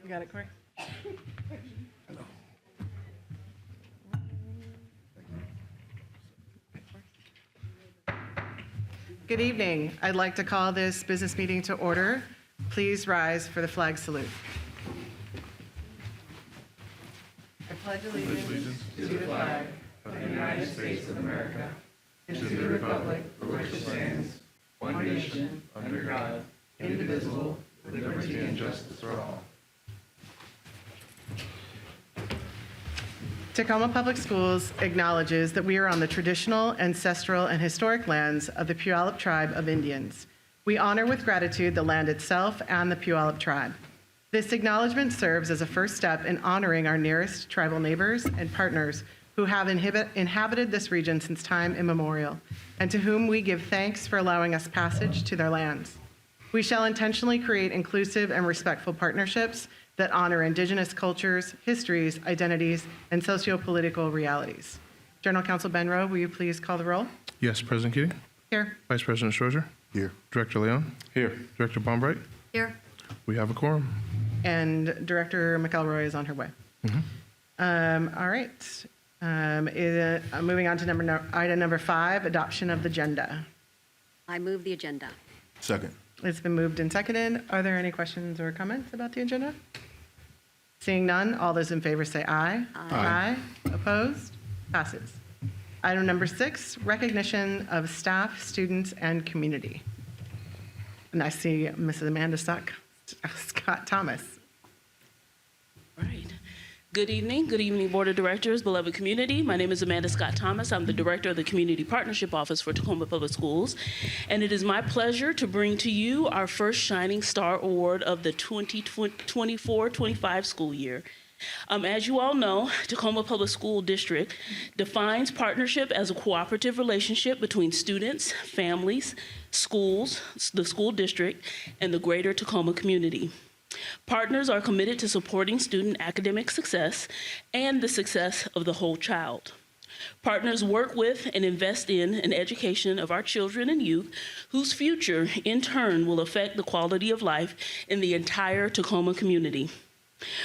You got it, Corey? Good evening. I'd like to call this business meeting to order. Please rise for the flag salute. I pledge allegiance to the flag of the United States of America and to the republic for which it stands, one nation, under God, indivisible, with liberty and justice for all. Tacoma Public Schools acknowledges that we are on the traditional, ancestral, and historic lands of the Puyallup Tribe of Indians. We honor with gratitude the land itself and the Puyallup Tribe. This acknowledgement serves as a first step in honoring our nearest tribal neighbors and partners who have inhabited this region since time immemorial, and to whom we give thanks for allowing us passage to their lands. We shall intentionally create inclusive and respectful partnerships that honor Indigenous cultures, histories, identities, and socio-political realities. General Counsel Ben Rowe, will you please call the roll? Yes, President Keating. Here. Vice President Strozier. Here. Director Leon. Here. Director Bombright. Here. We have a quorum. And Director McElroy is on her way. All right. Moving on to item number 5, adoption of the agenda. I move the agenda. Second. It's been moved and seconded. Are there any questions or comments about the agenda? Seeing none, all those in favor say aye. Aye. Opposed? Passes. Item number 6, recognition of staff, students, and community. And I see Mrs. Amanda Scott Thomas. Right. Good evening, Board of Directors, beloved community. My name is Amanda Scott Thomas. I'm the Director of the Community Partnership Office for Tacoma Public Schools, and it is my pleasure to bring to you our first Shining Star Award of the 2024-25 school year. As you all know, Tacoma Public School District defines partnership as a cooperative relationship between students, families, schools, the school district, and the greater Tacoma community. Partners are committed to supporting student academic success and the success of the whole child. Partners work with and invest in an education of our children and youth whose future, in turn, will affect the quality of life in the entire Tacoma community.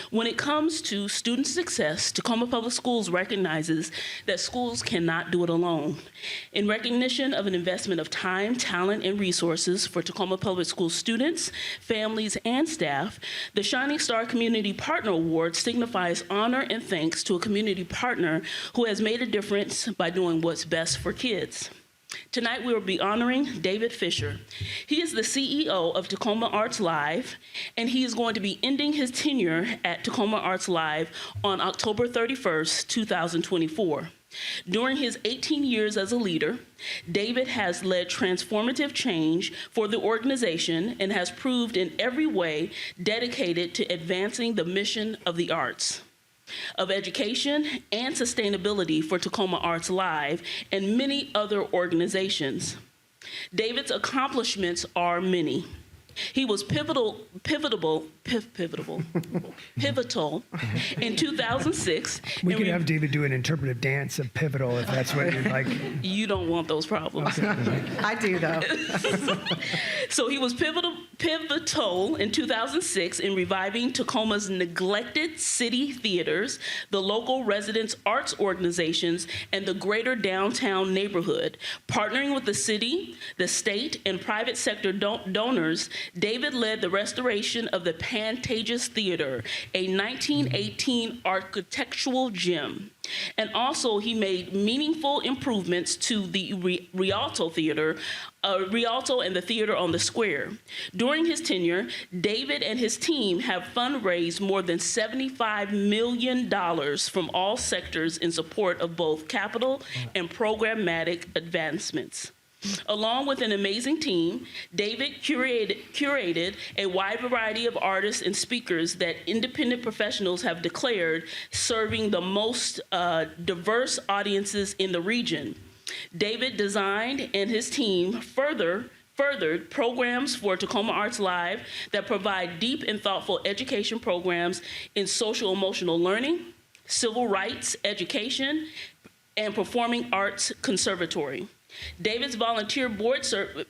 When it comes to student success, Tacoma Public Schools recognizes that schools cannot do it alone. In recognition of an investment of time, talent, and resources for Tacoma Public School students, families, and staff, the Shining Star Community Partner Award signifies honor and thanks to a community partner who has made a difference by doing what's best for kids. Tonight, we will be honoring David Fisher. He is the CEO of Tacoma Arts Live, and he is going to be ending his tenure at Tacoma Arts Live on October 31st, 2024. During his 18 years as a leader, David has led transformative change for the organization and has proved in every way dedicated to advancing the mission of the arts, of education and sustainability for Tacoma Arts Live and many other organizations. David's accomplishments are many. He was pivotal in 2006. We could have David do an interpretive dance of pivotal if that's what you'd like. You don't want those problems. I do, though. So he was pivotal in 2006 in reviving Tacoma's neglected city theaters, the local residents' arts organizations, and the greater downtown neighborhood. Partnering with the city, the state, and private sector donors, David led the restoration of the Pantages Theater, a 1918 architectural gem. And also, he made meaningful improvements to the Rialto Theater, Rialto and the Theater on the Square. During his tenure, David and his team have fundraised more than $75 million from all sectors in support of both capital and programmatic advancements. Along with an amazing team, David curated a wide variety of artists and speakers that independent professionals have declared serving the most diverse audiences in the region. David designed and his team furthered programs for Tacoma Arts Live that provide deep and thoughtful education programs in social emotional learning, civil rights education, and performing arts conservatory. David's volunteer board service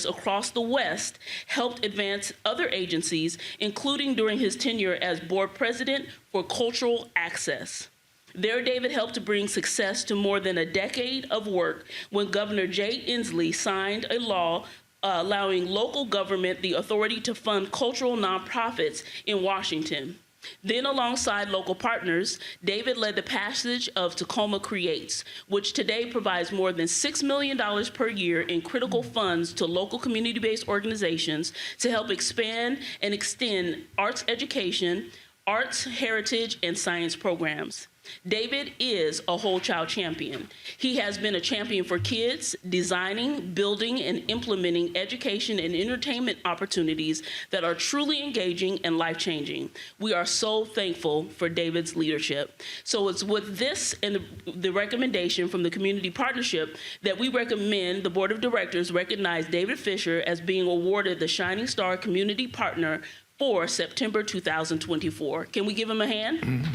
across the West helped advance other agencies, including during his tenure as board president for cultural access. There, David helped to bring success to more than a decade of work when Governor Jay Inslee signed a law allowing local government the authority to fund cultural nonprofits in Washington. Then, alongside local partners, David led the passage of Tacoma Creates, which today provides more than $6 million per year in critical funds to local community-based organizations to help expand and extend arts education, arts, heritage, and science programs. David is a whole child champion. He has been a champion for kids, designing, building, and implementing education and entertainment opportunities that are truly engaging and life-changing. We are so thankful for David's leadership. So it's with this and the recommendation from the Community Partnership that we recommend the Board of Directors recognize David Fisher as being awarded the Shining Star Community Partner for September 2024. Can we give him a hand?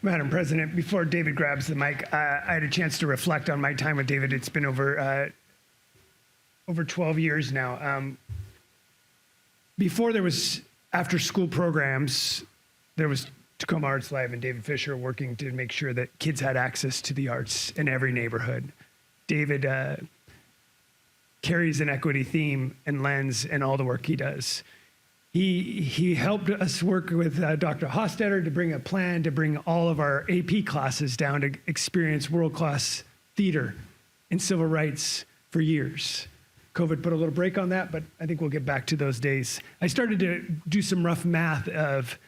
Madam President, before David grabs the mic, I had a chance to reflect on my time with David. It's been over 12 years now. Before there was after-school programs, there was Tacoma Arts Live and David Fisher working to make sure that kids had access to the arts in every neighborhood. David carries an equity theme and lens in all the work he does. He helped us work with Dr. Hostetter to bring a plan to bring all of our AP classes down to experience world-class theater and civil rights for years. COVID put a little break on that, but I think we'll get back to those days. I started to do some rough math of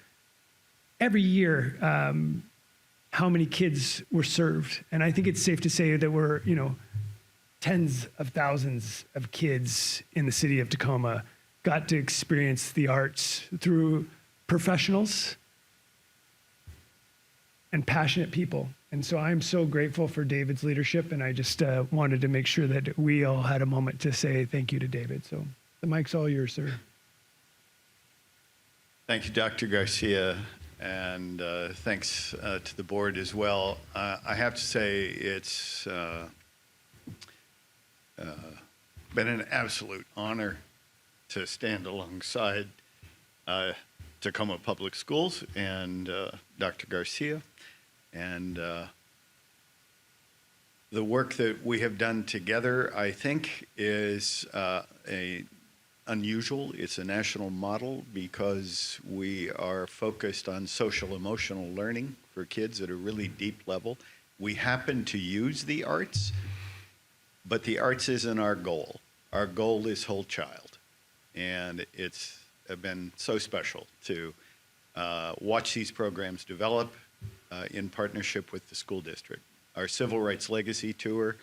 every year how many kids were served. And I think it's safe to say that we're, tens of thousands of kids in the city of Tacoma got to experience the arts through professionals and passionate people. And so I'm so grateful for David's leadership, and I just wanted to make sure that we all had a moment to say thank you to David. So the mic's all yours, sir. Thank you, Dr. Garcia, and thanks to the board as well. I have to say it's been an absolute honor to stand alongside Tacoma Public Schools and Dr. Garcia. And the work that we have done together, I think, is unusual. It's a national model because we are focused on social emotional learning for kids at a really deep level. We happen to use the arts, but the arts isn't our goal. Our goal is whole child. And it's been so special to watch these programs develop in partnership with the school district. Our Civil Rights Legacy Tour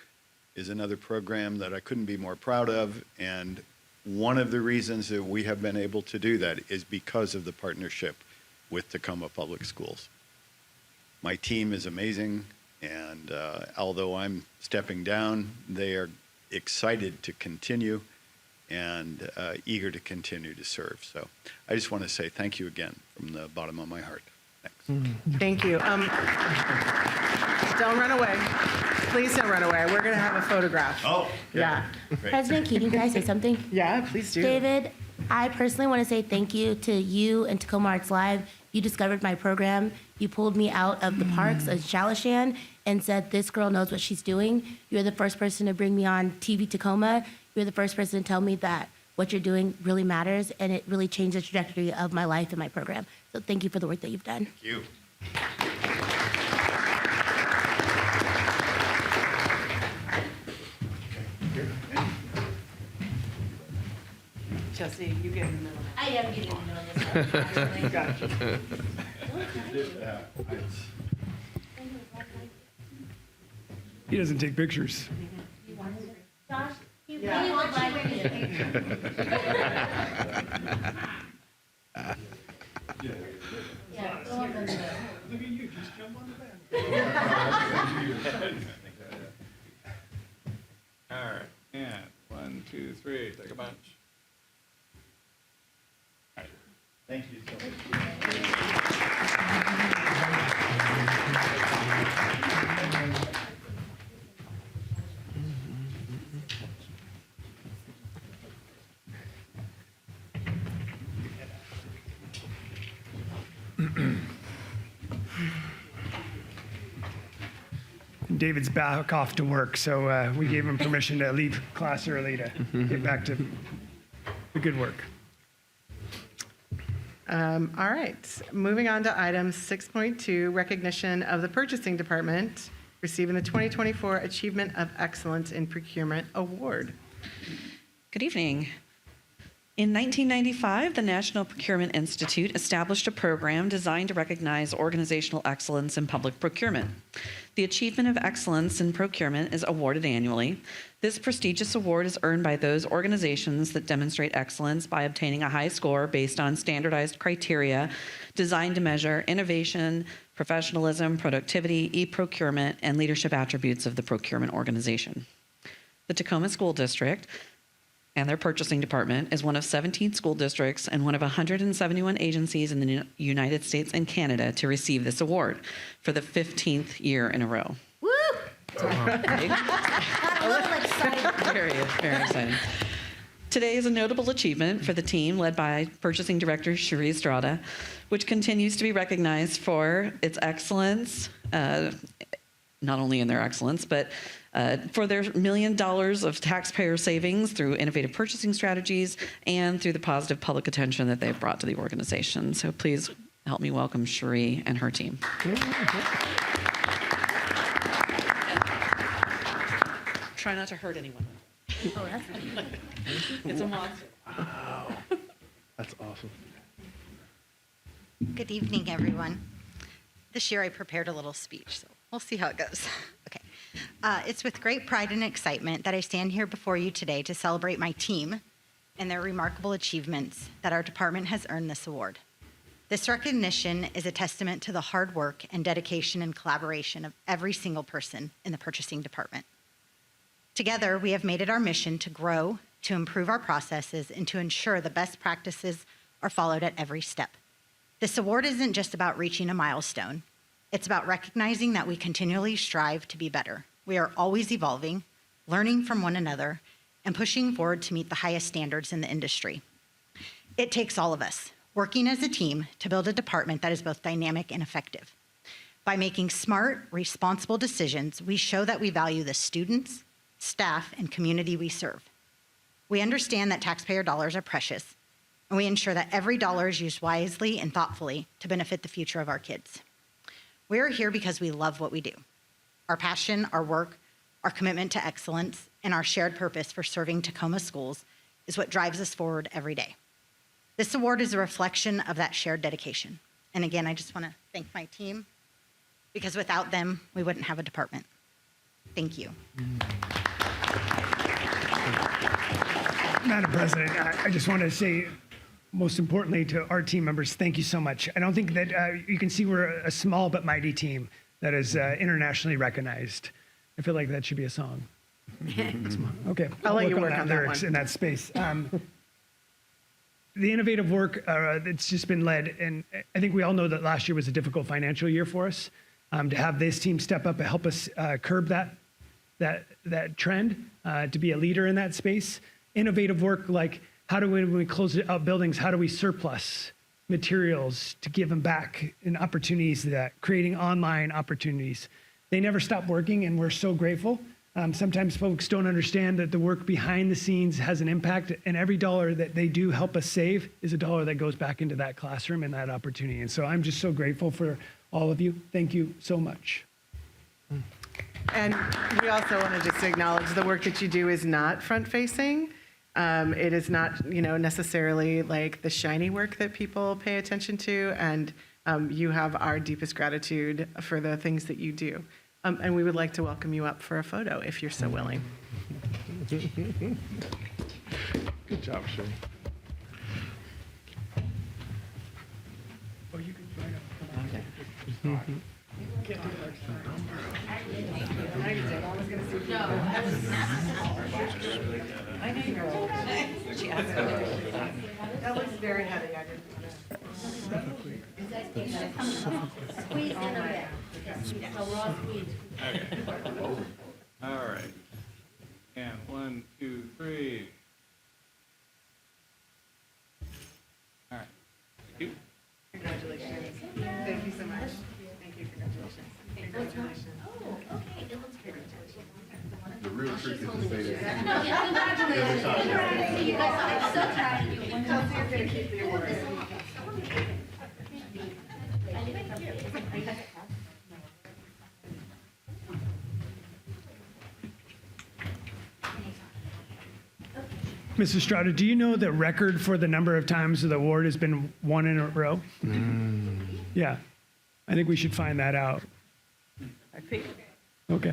is another program that I couldn't be more proud of, and one of the reasons that we have been able to do that is because of the partnership with Tacoma Public Schools. My team is amazing, and although I'm stepping down, they are excited to continue and eager to continue to serve. So I just want to say thank you again from the bottom of my heart. Thanks. Thank you. Don't run away. Please don't run away. We're going to have a photograph. Oh, Yeah. Great. President Keating, can I say something? Yeah, please do. David, I personally want to say thank you to you and Tacoma Arts Live. You discovered my program. You pulled me out of the parks of Shalishan and said, this girl knows what she's doing. You're the first person to bring me on TV Tacoma. You're the first person to tell me that what you're doing really matters, and it really changed the trajectory of my life and my program. So thank you for the work that you've done. Thank you. Chelsea, you get in the middle. I am getting in the middle of this. Gotcha. He doesn't take pictures. Josh, you Yeah. really would like me. Yeah, go on the All right, and 1, 2, 3, take a bunch. Thank you so much. David's back off to work, so we gave him permission to leave class early to get back to the good work. All right, moving on to item 6.2, recognition of the purchasing department receiving the 2024 Achievement of Excellence in Procurement Award. Good evening. In 1995, the National Procurement Institute established a program designed to recognize organizational excellence in public procurement. The Achievement of Excellence in Procurement is awarded annually. This prestigious award is earned by those organizations that demonstrate excellence by obtaining a high score based on standardized criteria designed to measure innovation, professionalism, productivity, e-procurement, and leadership attributes of the procurement organization. The Tacoma School District and their purchasing department is one of 17 school districts and one of 171 agencies in the United States and Canada to receive this award for the 15th year in a row. Woo! Got a little excited. Very, very exciting. Today is a notable achievement for the team led by Purchasing Director Cherie Estrada, which continues to be recognized for its excellence, not only in their excellence, but for their $1 million of taxpayer savings through innovative purchasing strategies and through the positive public attention that they've brought to the organization. So please help me welcome Cherie and her team. Try not to hurt anyone. Oh, that's It's a monster. That's awesome. Good evening, everyone. This year I prepared a little speech, so we'll see how it goes. Okay. It's with great pride and excitement that I stand here before you today to celebrate my team and their remarkable achievements that our department has earned this award. This recognition is a testament to the hard work and dedication and collaboration of every single person in the purchasing department. Together, we have made it our mission to grow, to improve our processes, and to ensure the best practices are followed at every step. This award isn't just about reaching a milestone. It's about recognizing that we continually strive to be better. We are always evolving, learning from one another, and pushing forward to meet the highest standards in the industry. It takes all of us, working as a team, to build a department that is both dynamic and effective. By making smart, responsible decisions, we show that we value the students, staff, and community we serve. We understand that taxpayer dollars are precious, and we ensure that every dollar is used wisely and thoughtfully to benefit the future of our kids. We are here because we love what we do. Our passion, our work, our commitment to excellence, and our shared purpose for serving Tacoma schools is what drives us forward every day. This award is a reflection of that shared dedication. And again, I just want to thank my team, because without them, we wouldn't have a department. Thank you. Madam President, I just want to say, most importantly to our team members, thank you so much. I don't think that you can see we're a small but mighty team that is internationally recognized. I feel like that should be a song. Okay, I'll let you work on on that lyrics one. in that space. The innovative work that's just been led, and I think we all know that last year was a difficult financial year for us. To have this team step up and help us curb that trend, to be a leader in that space. Innovative work like how do we, when we close out buildings, how do we surplus materials to give them back in opportunities that creating online opportunities. They never stop working, and we're so grateful. Sometimes folks don't understand that the work behind the scenes has an impact, and every dollar that they do help us save is a dollar that goes back into that classroom and that opportunity. And so I'm just so grateful for all of you. Thank you so much. And we also want to just acknowledge the work that you do is not front-facing. It is not, necessarily like the shiny work that people pay attention to, and you have our deepest gratitude for the things that you do. And we would like to welcome you up for a photo if you're so willing. Good job, Shay. Oh, you can join up. That looks very heavy. I didn't Squeeze in a bit. So we're all squeezed. All right. And 1, 2, 3. All right. Thank you. Congratulations. Thank you so much. Thank you. Congratulations. Oh, okay. It looks real trick is to say that. Mrs. Estrada, do you know the record for the number of times the award has been won in a row? Yeah. I think we should find that out. I think. Okay.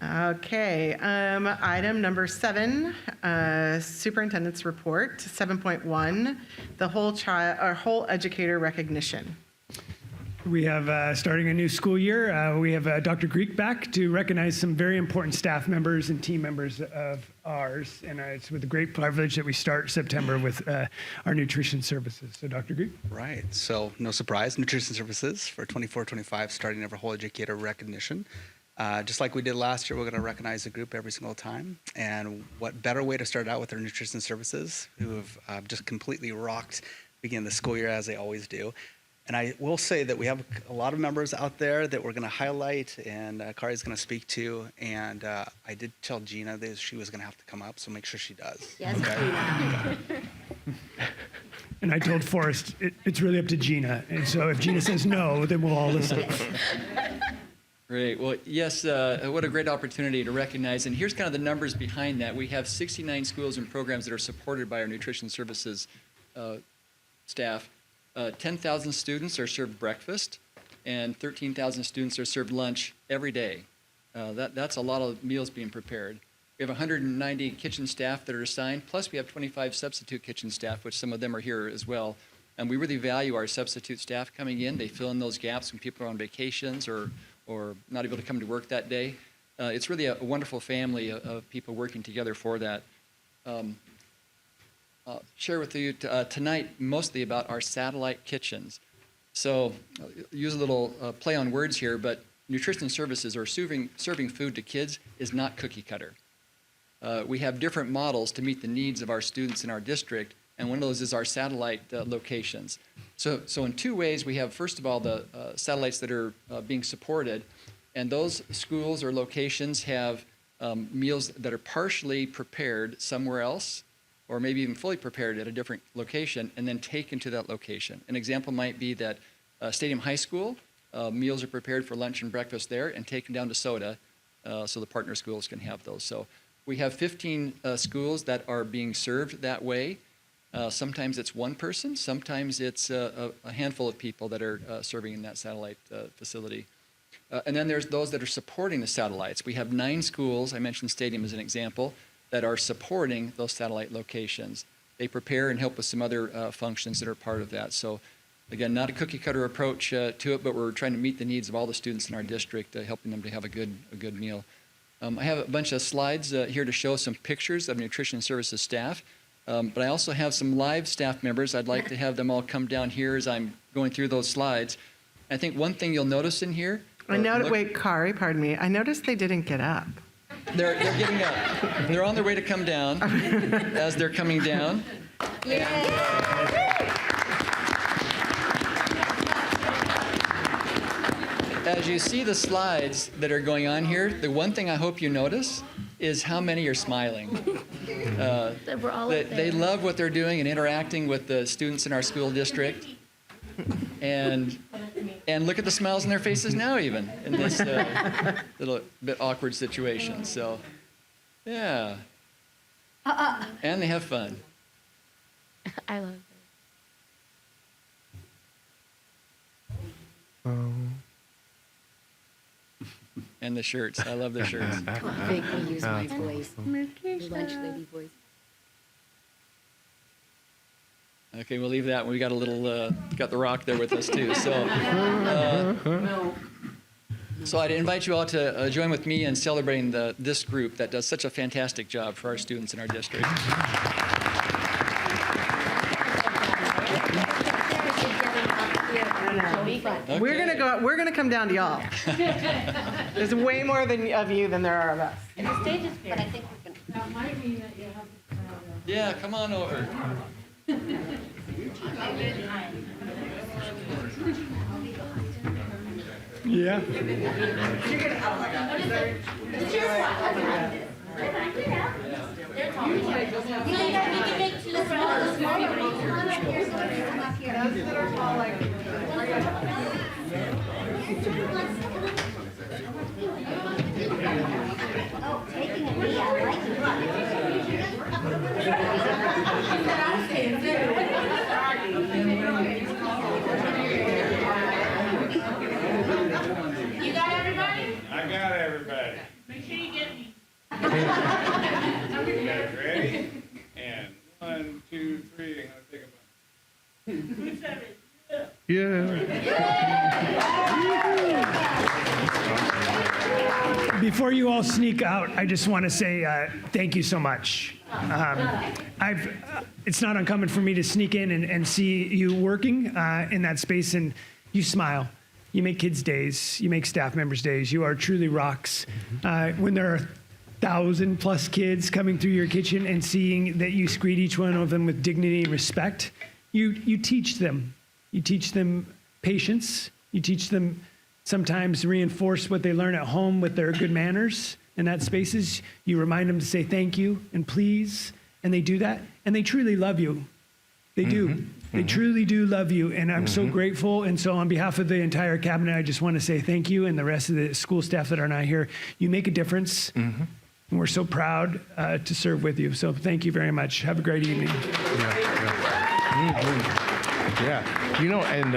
Okay, item number 7, superintendent's report, 7.1, the whole educator recognition. We have, starting a new school year, we have Dr. Greek back to recognize some very important staff members and team members of ours. And it's with a great privilege that we start September with our nutrition services. So Dr. Greek. Right. So no surprise, nutrition services for 24-25 starting our whole educator recognition. Just like we did last year, we're going to recognize the group every single time. And what better way to start out with our nutrition services, who have just completely rocked beginning the school year as they always do. And I will say that we have a lot of members out there that we're going to highlight, and Kari's going to speak to. And I did tell Gina that she was going to have to come up, so make sure she does. Yes, Okay? And I told Forrest, it's really up to Gina. And so if Gina says no, then we'll all listen. Great. Well, yes, what a great opportunity to recognize. And here's kind of the numbers behind that. We have 69 schools and programs that are supported by our nutrition services staff. 10,000 students are served breakfast, and 13,000 students are served lunch every day. That's a lot of meals being prepared. We have 190 kitchen staff that are assigned, plus we have 25 substitute kitchen staff, which some of them are here as well. And we really value our substitute staff coming in. They fill in those gaps when people are on vacations or not able to come to work that day. It's really a wonderful family of people working together for that. I'll share with you tonight mostly about our satellite kitchens. So use a little play on words here, but nutrition services or serving food to kids is not cookie cutter. We have different models to meet the needs of our students in our district, and one of those is our satellite locations. So in two ways, we have, first of all, the satellites that are being supported, and those schools or locations have meals that are partially prepared somewhere else, or maybe even fully prepared at a different location, and then taken to that location. An example might be that Stadium High School, meals are prepared for lunch and breakfast there and taken down to Soda, so the partner schools can have those. So we have 15 schools that are being served that way. Sometimes it's one person, sometimes it's a handful of people that are serving in that satellite facility. And then there's those that are supporting the satellites. We have 9 schools, I mentioned Stadium as an example, that are supporting those satellite locations. They prepare and help with some other functions that are part of that. So again, not a cookie cutter approach to it, but we're trying to meet the needs of all the students in our district, helping them to have a good meal. I have a bunch of slides here to show some pictures of nutrition services staff, but I also have some live staff members. I'd like to have them all come down here as I'm going through those slides. I think one thing you'll notice in here. Wait, Kari, pardon me. I noticed they didn't get up. They're getting up. They're on their way to come down as they're coming down. As you see the slides that are going on here, the one thing I hope you notice is how many are smiling. They love what they're doing and interacting with the students in our school district. And look at the smiles on their faces now, even in this little bit awkward situation. So, yeah. And they have fun. I love it. And the shirts. I love the shirts. Make me use my voice. Your lunch lady voice. Okay, we'll leave that. We got a little, got the Rock there with us too. So I'd invite you all to join with me in celebrating this group that does such a fantastic job for our students in our district. Okay. We're gonna come down to y'all. There's way more of you than there are of us. And the stage is but I think we can. That might mean that you have to. Yeah, come on over. Yeah. Oh, taking a knee, I like it. You got everybody? I got everybody. Make sure you get me. You guys ready? And 1, 2, 3. I'm gonna take a bite. Before you all sneak out, I just want to say thank you so much. It's not uncommon for me to sneak in and see you working in that space, and you smile. You make kids' days. You make staff members' days. You are truly rocks. When there are 1,000+ kids coming through your kitchen and seeing that you greet each one of them with dignity and respect, you teach them. You teach them patience. You teach them sometimes reinforce what they learn at home with their good manners in that spaces. You remind them to say thank you and please, and they do that, and they truly love you. They do. They truly do love you, and I'm so grateful. And so on behalf of the entire cabinet, I just want to say thank you, and the rest of the school staff that are not here. You make a difference, and we're so proud to serve with you. So thank you very much. Have a great evening. Yeah, you know, and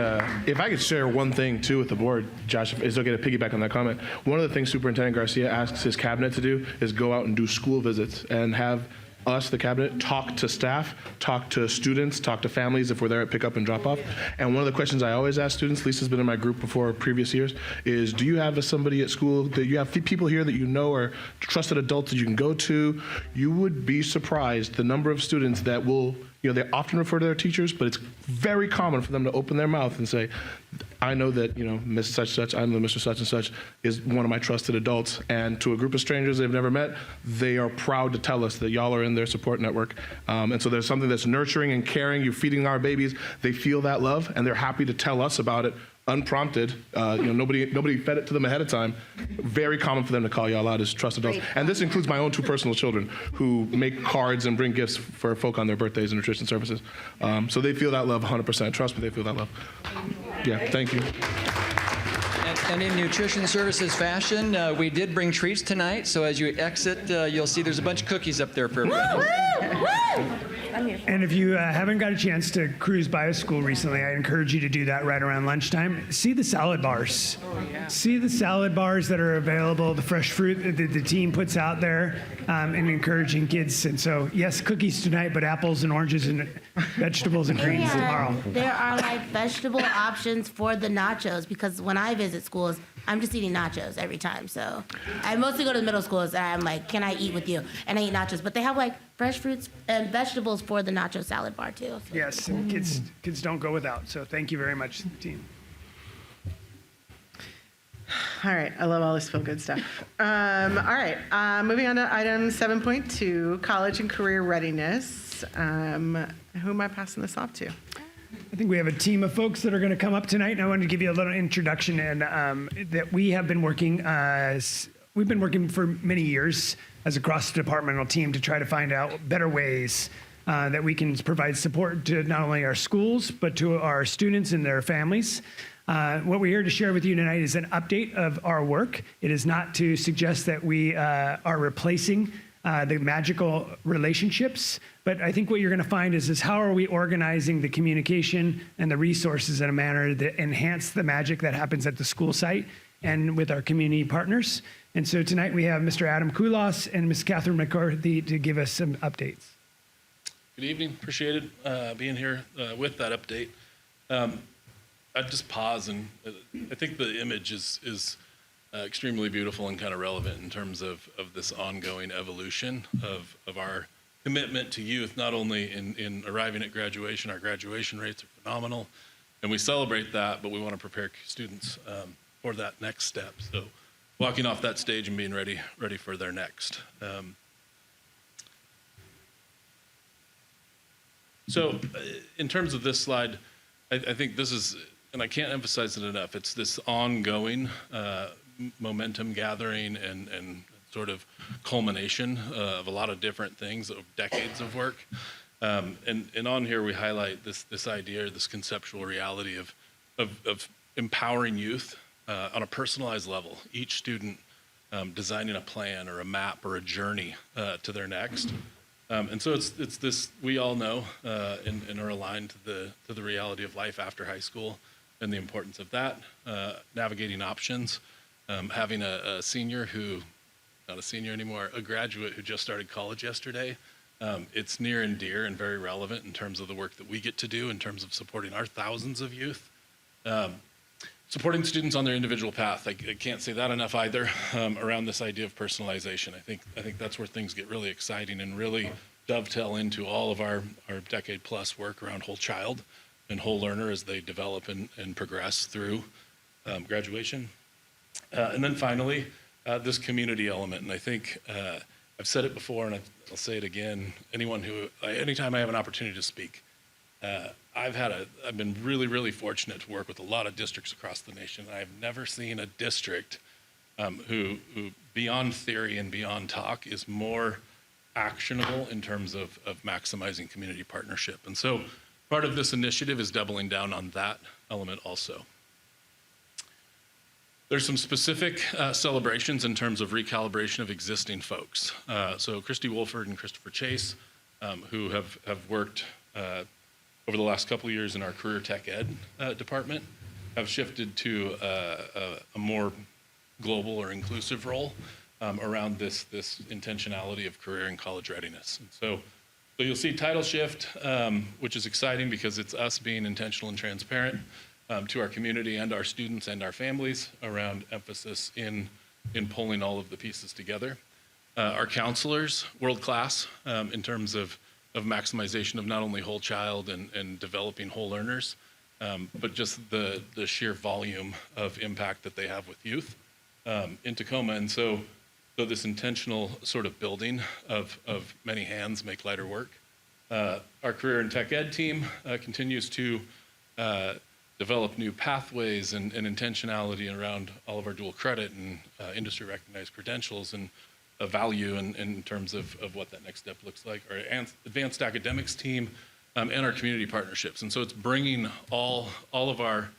if I could share one thing too with the board, Josh, if it's okay to piggyback on that comment. One of the things Superintendent Garcia asks his cabinet to do is go out and do school visits and have us, the cabinet, talk to staff, talk to students, talk to families if we're there at pickup and drop off. And one of the questions I always ask students, Lisa's been in my group before previous years, is do you have somebody at school, that you have people here that you know are trusted adults that you can go to? You would be surprised the number of students that will, you know, they often refer to their teachers, but it's very common for them to open their mouth and say, I know that, you know, Miss such such, I know Mr. such and such is one of my trusted adults. And to a group of strangers they've never met, they are proud to tell us that y'all are in their support network. And so there's something that's nurturing and caring. You're feeding our babies. They feel that love, and they're happy to tell us about it unprompted. You know, nobody fed it to them ahead of time. Very common for them to call y'all out as trusted adults. And this includes my own 2 personal children who make cards and bring gifts for folk on their birthdays and nutrition services. So they feel that love 100%. Trust me, they feel that love. Yeah, thank you. And in nutrition services fashion, we did bring treats tonight. So as you exit, you'll see there's a bunch of cookies up there for everybody. And if you haven't got a chance to cruise by a school recently, I encourage you to do that right around lunchtime. See the salad bars. See the salad bars that are available, the fresh fruit that the team puts out there, and encouraging kids. And so, yes, cookies tonight, but apples and oranges and vegetables and greens tomorrow. There are like vegetable options for the nachos, because when I visit schools, I'm just eating nachos every time. So I mostly go to the middle schools and I'm like, can I eat with you? And I eat nachos. But they have like fresh fruits and vegetables for the nacho salad bar too. So. Yes, and kids don't go without. So thank you very much, team. All right, I love all this feel-good stuff. All right, moving on to item 7.2, college and career readiness. Who am I passing this off to? I think we have a team of folks that are going to come up tonight, and I wanted to give you a little introduction. And that we have been working, we've been working for many years as a cross-departmental team to try to find out better ways that we can provide support to not only our schools, but to our students and their families. What we're here to share with you tonight is an update of our work. It is not to suggest that we are replacing the magical relationships, but I think what you're going to find is how are we organizing the communication and the resources in a manner that enhance the magic that happens at the school site and with our community partners. And so tonight we have Mr. Adam Koulos and Ms. Catherine McCarthy to give us some updates. Good evening. Appreciated being here with that update. I'd just pause, and I think the image is extremely beautiful and kind of relevant in terms of this ongoing evolution of our commitment to youth, not only in arriving at graduation. Our graduation rates are phenomenal, and we celebrate that, but we want to prepare students for that next step. So walking off that stage and being ready for their next. So in terms of this slide, I think this is and I can't emphasize it enough, it's this ongoing momentum gathering and sort of culmination of a lot of different things, of decades of work. And on here we highlight this idea, this conceptual reality of empowering youth on a personalized level. Each student designing a plan or a map or a journey to their next. And so it's this, we all know and are aligned to the reality of life after high school and the importance of that, navigating options, having a senior who, not a senior anymore, a graduate who just started college yesterday. It's near and dear and very relevant in terms of the work that we get to do in terms of supporting our thousands of youth. Supporting students on their individual path. I can't say that enough either, around this idea of personalization. I think that's where things get really exciting and really dovetail into all of our decade plus work around whole child and whole learner as they develop and progress through graduation. And then finally, this community element. And I think I've said it before and I'll say it again, anytime I have an opportunity to speak, I've been really, really fortunate to work with a lot of districts across the nation. I've never seen a district who beyond theory and beyond talk is more actionable in terms of maximizing community partnership. And so part of this initiative is doubling down on that element also. There's some specific celebrations in terms of recalibration of existing folks. So Christy Wolford and Christopher Chase, who have worked over the last couple of years in our career tech ed department, have shifted to a more global or inclusive role around this intentionality of career and college readiness. And so you'll see title shift, which is exciting because it's us being intentional and transparent to our community and our students and our families around emphasis in pulling all of the pieces together. Our counselors, world-class in terms of maximization of not only whole child and developing whole learners, but just the sheer volume of impact that they have with youth in Tacoma. And so this intentional sort of building of many hands make lighter work. Our career and tech ed team continues to develop new pathways and intentionality around all of our dual credit and industry recognized credentials and a value in terms of what that next step looks like. Our advanced academics team and our community partnerships. And so it's bringing all of our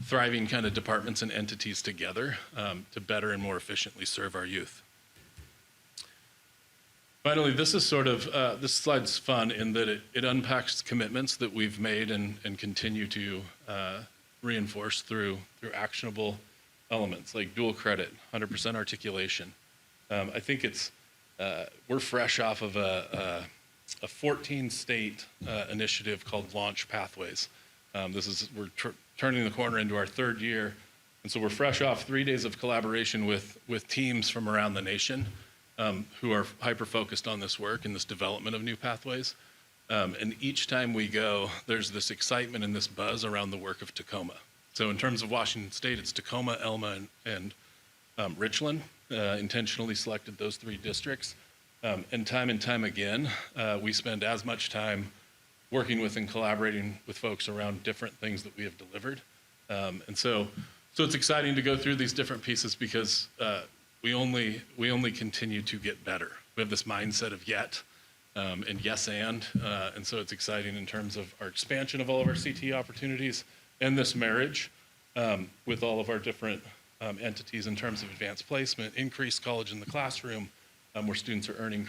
thriving kind of departments and entities together to better and more efficiently serve our youth. Finally, this is sort of, this slide's fun in that it unpacks commitments that we've made and continue to reinforce through actionable elements like dual credit, 100% articulation. I think we're fresh off of a 14-state initiative called Launch Pathways. We're turning the corner into our third year, and so we're fresh off 3 days of collaboration with teams from around the nation who are hyper-focused on this work and this development of new pathways. And each time we go, there's this excitement and this buzz around the work of Tacoma. So in terms of Washington State, it's Tacoma, Elma, and Richland. Intentionally selected those 3 districts. And time again, we spend as much time working with and collaborating with folks around different things that we have delivered. And so it's exciting to go through these different pieces because we only continue to get better. We have this mindset of yet and yes and so it's exciting in terms of our expansion of all of our CTE opportunities and this marriage with all of our different entities in terms of advanced placement, increased college in the classroom, where students are earning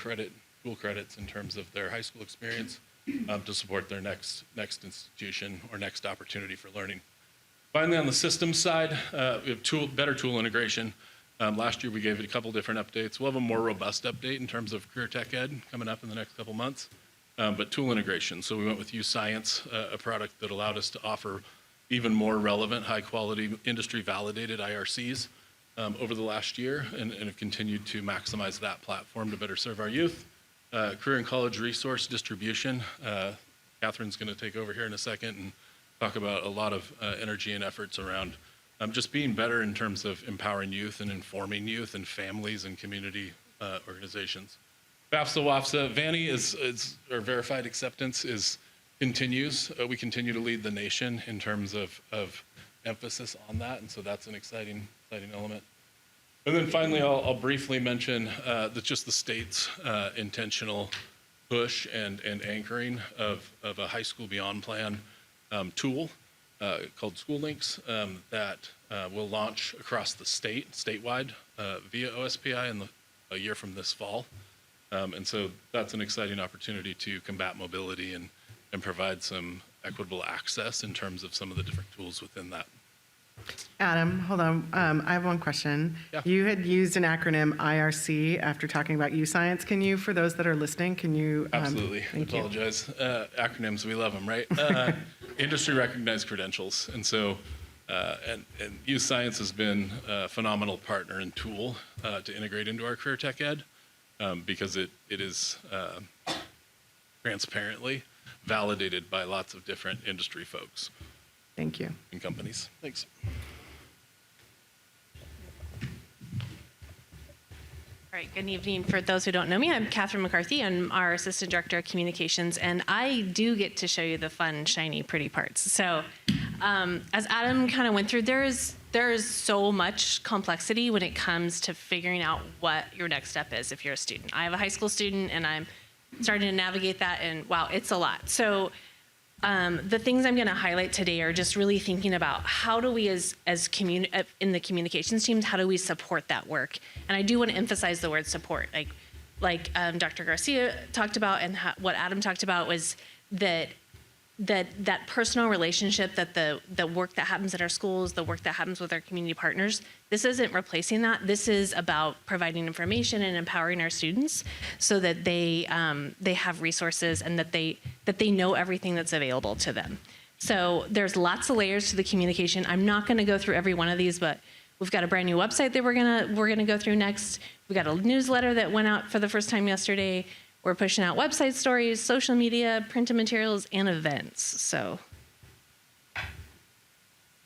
dual credits in terms of their high school experience to support their next institution or next opportunity for learning. Finally, on the systems side, we have better tool integration. Last year, we gave it a couple different updates. We'll have a more robust update in terms of career tech ed coming up in the next couple months, but tool integration. So we went with U-Science, a product that allowed us to offer even more relevant, high-quality, industry-validated IRCs over the last year and have continued to maximize that platform to better serve our youth. Career and college resource distribution. Catherine's going to take over here in a second and talk about a lot of energy and efforts around just being better in terms of empowering youth and informing youth and families and community organizations. FAFSA, WAFSA, VANI our verified acceptance continues. We continue to lead the nation in terms of emphasis on that, and so that's an exciting element. And then finally, I'll briefly mention just the state's intentional push and anchoring of a high school beyond plan tool called School Links that will launch across the statewide via OSPI in a year from this fall. And so that's an exciting opportunity to combat mobility and provide some equitable access in terms of some of the different tools within that. Adam, hold on. I have one question. Yeah. You had used an acronym IRC after talking about U-Science. Can you, for those that are listening, can you? Absolutely. Thank you. Apologize. Acronyms, we love them, right? Industry recognized credentials. And so, and Youth Science has been a phenomenal partner and tool to integrate into our career tech ed because it is transparently validated by lots of different industry folks. Thank you. And companies. Thanks. All right, good evening. For those who don't know me, I'm Catherine McCarthy. I'm our Assistant Director of Communications, and I do get to show you the fun, shiny, pretty parts. So as Adam kind of went through, there is so much complexity when it comes to figuring out what your next step is if you're a student. I have a high school student, and I'm starting to navigate that, and wow, it's a lot. So the things I'm going to highlight today are just really thinking about how do we, in the communications teams, how do we support that work? And I do want to emphasize the word support. Like Dr. Garcia talked about, and what Adam talked about was that personal relationship, that the work that happens at our schools, the work that happens with our community partners, this isn't replacing that. This is about providing information and empowering our students so that they have resources and that they know everything that's available to them. So there's lots of layers to the communication. I'm not going to go through every one of these, but we've got a brand new website that we're gonna go through next. We got a newsletter that went out for the first time yesterday. We're pushing out website stories, social media, printed materials, and events. So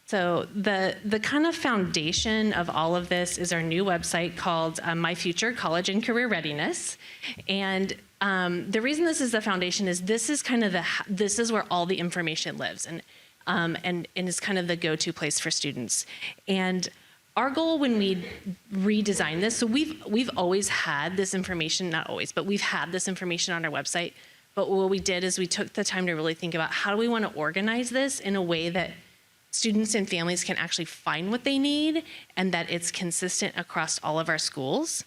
the kind of foundation of all of this is our new website called My Future College and Career Readiness. And the reason this is the foundation is this is kind of this is where all the information lives and is kind of the go-to place for students. And our goal when we redesigned this, so we've always had this information, not always, but we've had this information on our website. But what we did is we took the time to really think about how do we want to organize this in a way that students and families can actually find what they need and that it's consistent across all of our schools.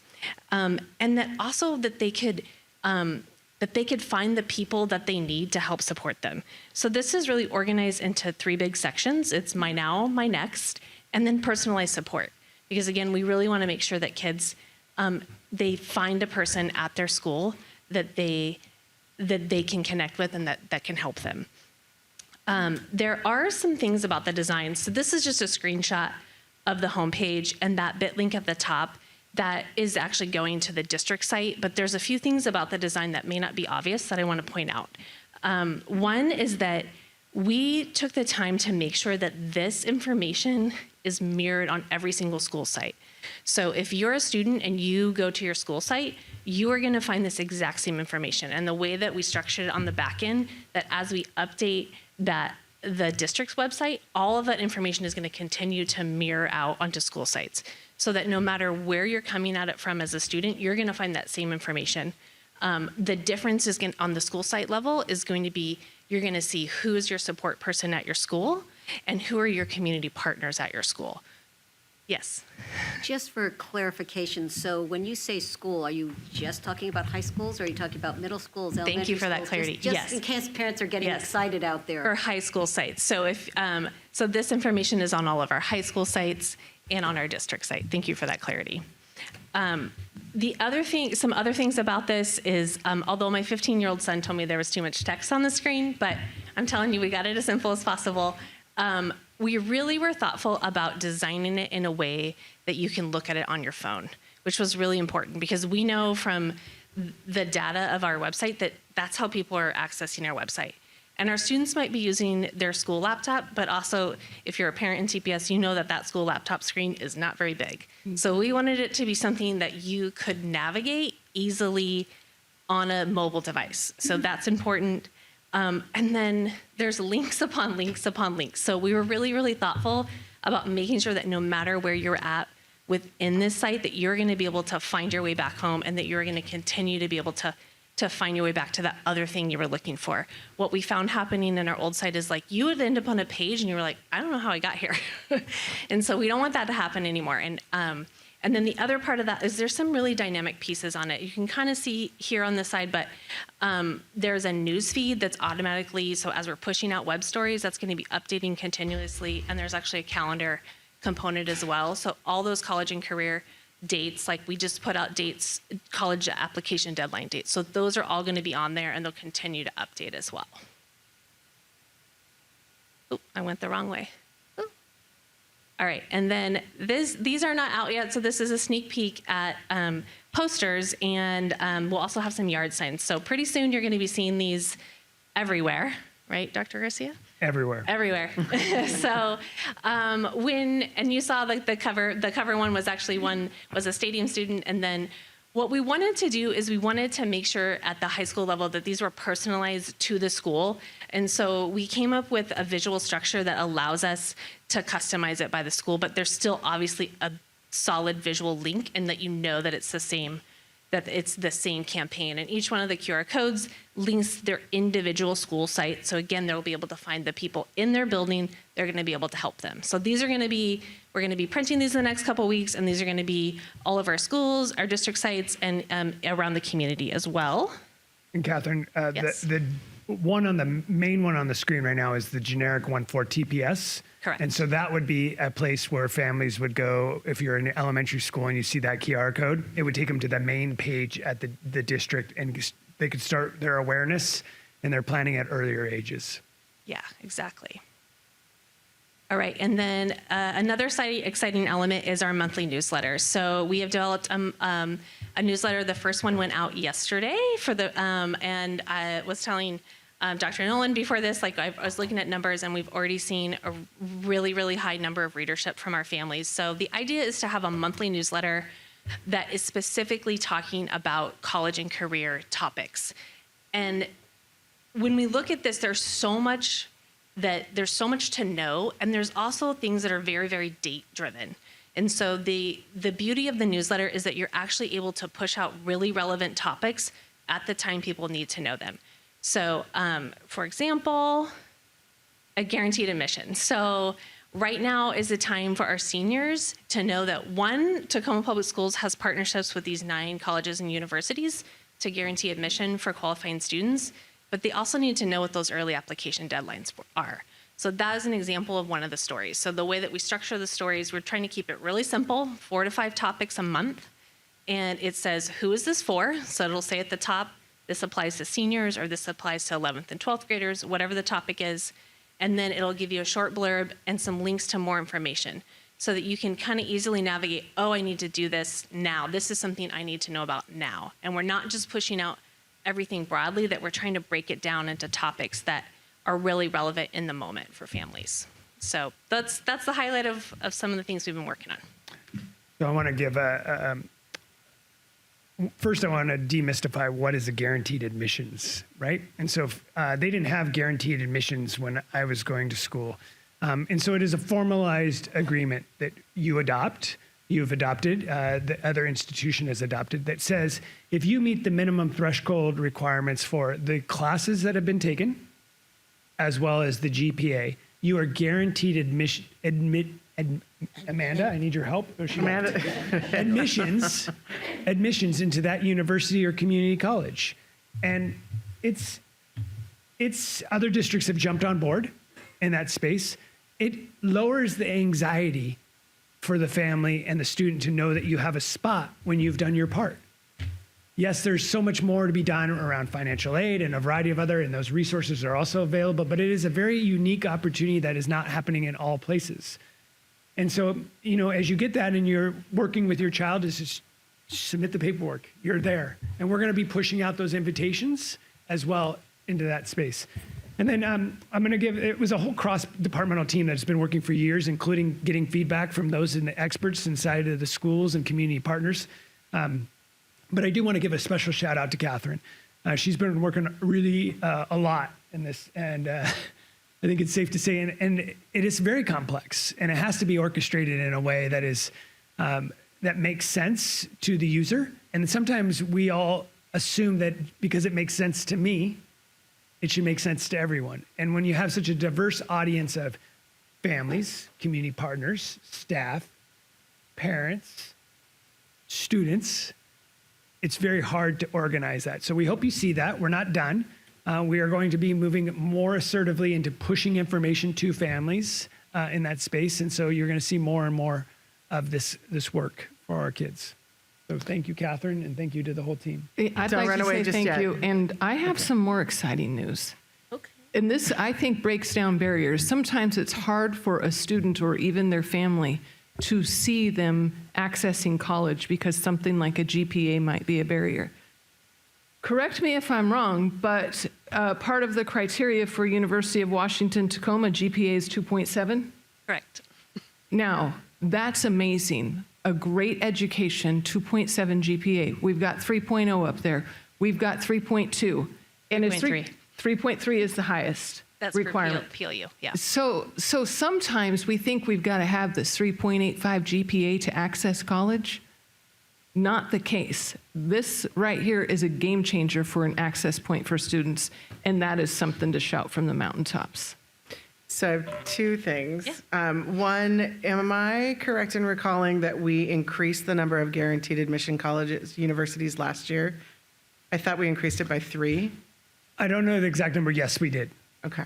And that also that they could find the people that they need to help support them. So this is really organized into 3 big sections. It's My Now, My Next, and then personalized support. Because again, we really want to make sure that kids, they find a person at their school that they can connect with and that can help them. There are some things about the design. So this is just a screenshot of the homepage and that bit link at the top that is actually going to the district site, but there's a few things about the design that may not be obvious that I want to point out. One is that we took the time to make sure that this information is mirrored on every single school site. So if you're a student and you go to your school site, you are going to find this exact same information. And the way that we structured it on the back end, that as we update the district's website, all of that information is going to continue to mirror out onto school sites, so that no matter where you're coming at it from as a student, you're going to find that same information. The difference is on the school site level is going to be, you're going to see who is your support person at your school and who are your community partners at your school. Yes. Just for clarification, so when you say school, are you just talking about high schools, or are you talking about middle schools, elementary schools? Thank you for that clarity. Just yes. in case parents are getting excited out there. For high school sites. So if so this information is on all of our high school sites and on our district site. Thank you for that clarity. Some other things about this is, although my 15-year-old son told me there was too much text on the screen, but I'm telling you, we got it as simple as possible. We really were thoughtful about designing it in a way that you can look at it on your phone, which was really important because we know from the data of our website that that's how people are accessing our website. And our students might be using their school laptop, but also if you're a parent in TPS, you know that school laptop screen is not very big. So we wanted it to be something that you could navigate easily on a mobile device. So that's important. And then there's links upon links upon links. So we were really, really thoughtful about making sure that no matter where you're at within this site, that you're going to be able to find your way back home, and that you're going to continue to be able to find your way back to that other thing you were looking for. What we found happening in our old site is like you would end up on a page and you were like, I don't know how I got here. And so we don't want that to happen anymore. And then the other part of that is there's some really dynamic pieces on it. You can kind of see here on the side, but there's a news feed that's automatically, so as we're pushing out web stories, that's going to be updating continuously. And there's actually a calendar component as well. So all those college and career dates, like we just put out dates, college application deadline dates. So those are all going to be on there, and they'll continue to update as well. Oh, I went the wrong way. Ooh. All right, and then these are not out yet, so this is a sneak peek at posters, and we'll also have some yard signs. So pretty soon you're going to be seeing these everywhere, right, Dr. Garcia? Everywhere. Everywhere. So and you saw like the cover one was actually was a stadium student. And then what we wanted to do is we wanted to make sure at the high school level that these were personalized to the school. And so we came up with a visual structure that allows us to customize it by the school, but there's still obviously a solid visual link, and that you know that it's the same campaign. And each one of the QR codes links their individual school site. So again, they'll be able to find the people in their building. They're going to be able to help them. So these are going to be, we're going to be printing these in the next couple of weeks, and these are going to be all of our schools, our district sites, and around the community as well. And Catherine, Yes. the main one on the screen right now is the generic one for TPS. Correct. And so that would be a place where families would go. If you're in elementary school and you see that QR code, it would take them to the main page at the district, and they could start their awareness and their planning at earlier ages. Yeah, exactly. All right, and then another exciting element is our monthly newsletter. So we have developed a newsletter. The first one went out yesterday and I was telling Dr. Nolan before this, like I was looking at numbers, and we've already seen a really, really high number of readership from our families. So the idea is to have a monthly newsletter that is specifically talking about college and career topics. And when we look at this, there's so much to know, and there's also things that are very, very date driven. And so the beauty of the newsletter is that you're actually able to push out really relevant topics at the time people need to know them. So, for example, a guaranteed admission. So right now is the time for our seniors to know that, one, Tacoma Public Schools has partnerships with these 9 colleges and universities to guarantee admission for qualifying students, but they also need to know what those early application deadlines are. So that is an example of one of the stories. So the way that we structure the stories, we're trying to keep it really simple, 4 to 5 topics a month. And it says, who is this for? So it'll say at the top, this applies to seniors, or this applies to 11th and 12th graders, whatever the topic is. And then it'll give you a short blurb and some links to more information so that you can kind of easily navigate, oh, I need to do this now. This is something I need to know about now. And we're not just pushing out everything broadly, that we're trying to break it down into topics that are really relevant in the moment for families. So that's the highlight of some of the things we've been working on. So I want to give first I want to demystify what is a guaranteed admissions, right? And so they didn't have guaranteed admissions when I was going to school. And so it is a formalized agreement that you've adopted, the other institution has adopted, that says if you meet the minimum threshold requirements for the classes that have been taken, as well as the GPA, you are guaranteed Amanda, I need your help. Amanda. Admissions into that university or community college. And it's other districts have jumped on board in that space. It lowers the anxiety for the family and the student to know that you have a spot when you've done your part. Yes, there's so much more to be done around financial aid and a variety of other, and those resources are also available, but it is a very unique opportunity that is not happening in all places. And so, as you get that and you're working with your child, is just submit the paperwork. You're there. And we're going to be pushing out those invitations as well into that space. And then I'm going to it was a whole cross-departmental team that's been working for years, including getting feedback from those in the experts inside of the schools and community partners. But I do want to give a special shout out to Catherine. She's been working really a lot in this, and I think it's safe to say, and it is very complex, and it has to be orchestrated in a way that is that makes sense to the user. And sometimes we all assume that because it makes sense to me, it should make sense to everyone. And when you have such a diverse audience of families, community partners, staff, parents, students, it's very hard to organize that. So we hope you see that. We're not done. We are going to be moving more assertively into pushing information to families in that space. And so you're going to see more and more of this work for our kids. So thank you, Catherine, and thank you to the whole team. I'd Don't like run to away say just thank yet. you. And I have some more exciting news. Okay. And this, I think, breaks down barriers. Sometimes it's hard for a student or even their family to see them accessing college because something like a GPA might be a barrier. Correct me if I'm wrong, but part of the criteria for University of Washington Tacoma GPA is 2.7. Correct. Now, that's amazing. A great education, 2.7 GPA. We've got 3.0 up there. We've got 3.2. And it's 3.3 is the highest That's requirement. for PLU, yeah. So sometimes we think we've got to have this 3.85 GPA to access college. Not the case. This right here is a game changer for an access point for students, and that is something to shout from the mountaintops. So I have two things. One, am I correct in recalling that we increased the number of guaranteed admission colleges, universities last year? I thought we increased it by 3. I don't know the exact number. Yes, we did. Okay.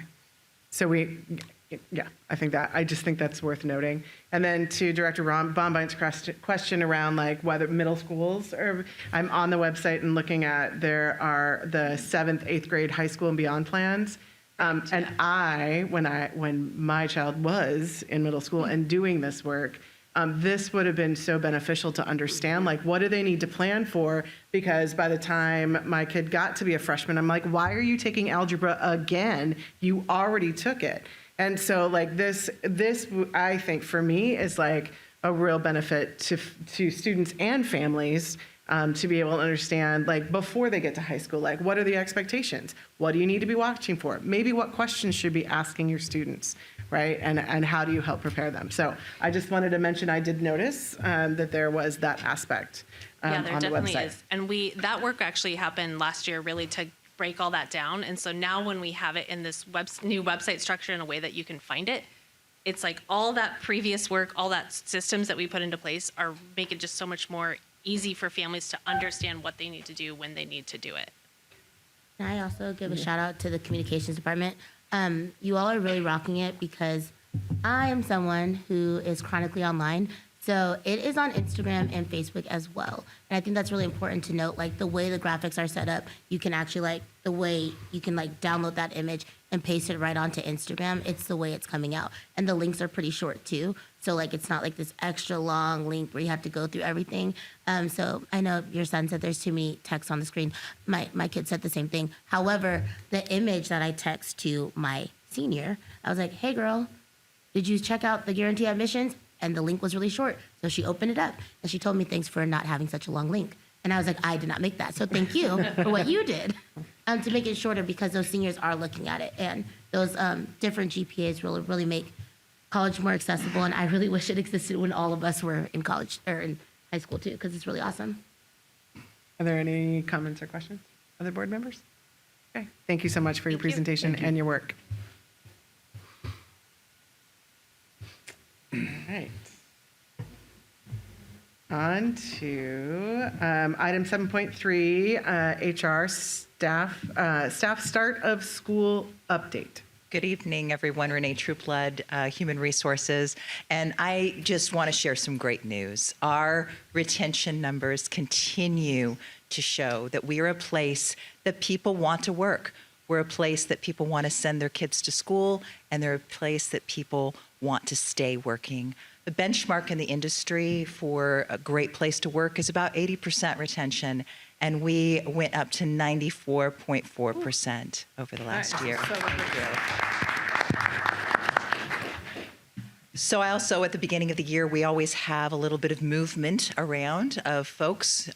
So I just think that's worth noting. And then to Director Bombind's question around like whether middle schools are, I'm on the website and looking at, there are the 7th, 8th grade high school and beyond plans. And when my child was in middle school and doing this work, this would have been so beneficial to understand, like, what do they need to plan for? Because by the time my kid got to be a freshman, I'm like, why are you taking algebra again? You already took it. And so, like, this I think for me is like a real benefit to students and families. To be able to understand, like, before they get to high school, like, what are the expectations? What do you need to be watching for? Maybe what questions should be asking your students, right? And how do you help prepare them? So I just wanted to mention, I did notice that there was that aspect Yeah, there on the definitely website. is. And that work actually happened last year really to break all that down. And so now when we have it in this new website structure in a way that you can find it, it's like all that previous work, all that systems that we put into place are make it just so much more easy for families to understand what they need to do when they need to do it. Can I also give a shout out to the communications department? You all are really rocking it because I am someone who is chronically online. So it is on Instagram and Facebook as well. And I think that's really important to note, like the way the graphics are set up, you can actually like the way you can like download that image and paste it right onto Instagram. It's the way it's coming out. And the links are pretty short too. So like it's not like this extra long link where you have to go through everything. So I know your son said there's too many texts on the screen. My kid said the same thing. However, the image that I text to my senior, I was like, hey girl, did you check out the guarantee admissions? And the link was really short. So she opened it up and she told me thanks for not having such a long link. And I was like, I did not make that. So thank you for what you did to make it shorter because those seniors are looking at it. And those different GPAs really make college more accessible. And I really wish it existed when all of us were in college or in high school too, because it's really awesome. Are there any comments or questions? Other board members? Okay. Thank you so much for your presentation and your work. All right. On to item 7.3, HR staff start of school update. Good evening, everyone. Renee Trueblood, Human Resources. And I just want to share some great news. Our retention numbers continue to show that we are a place that people want to work. We're a place that people want to send their kids to school, and they're a place that people want to stay working. The benchmark in the industry for a great place to work is about 80% retention, and we went up to 94.4% over the last year. So I also, at the beginning of the year, we always have a little bit of movement around of folks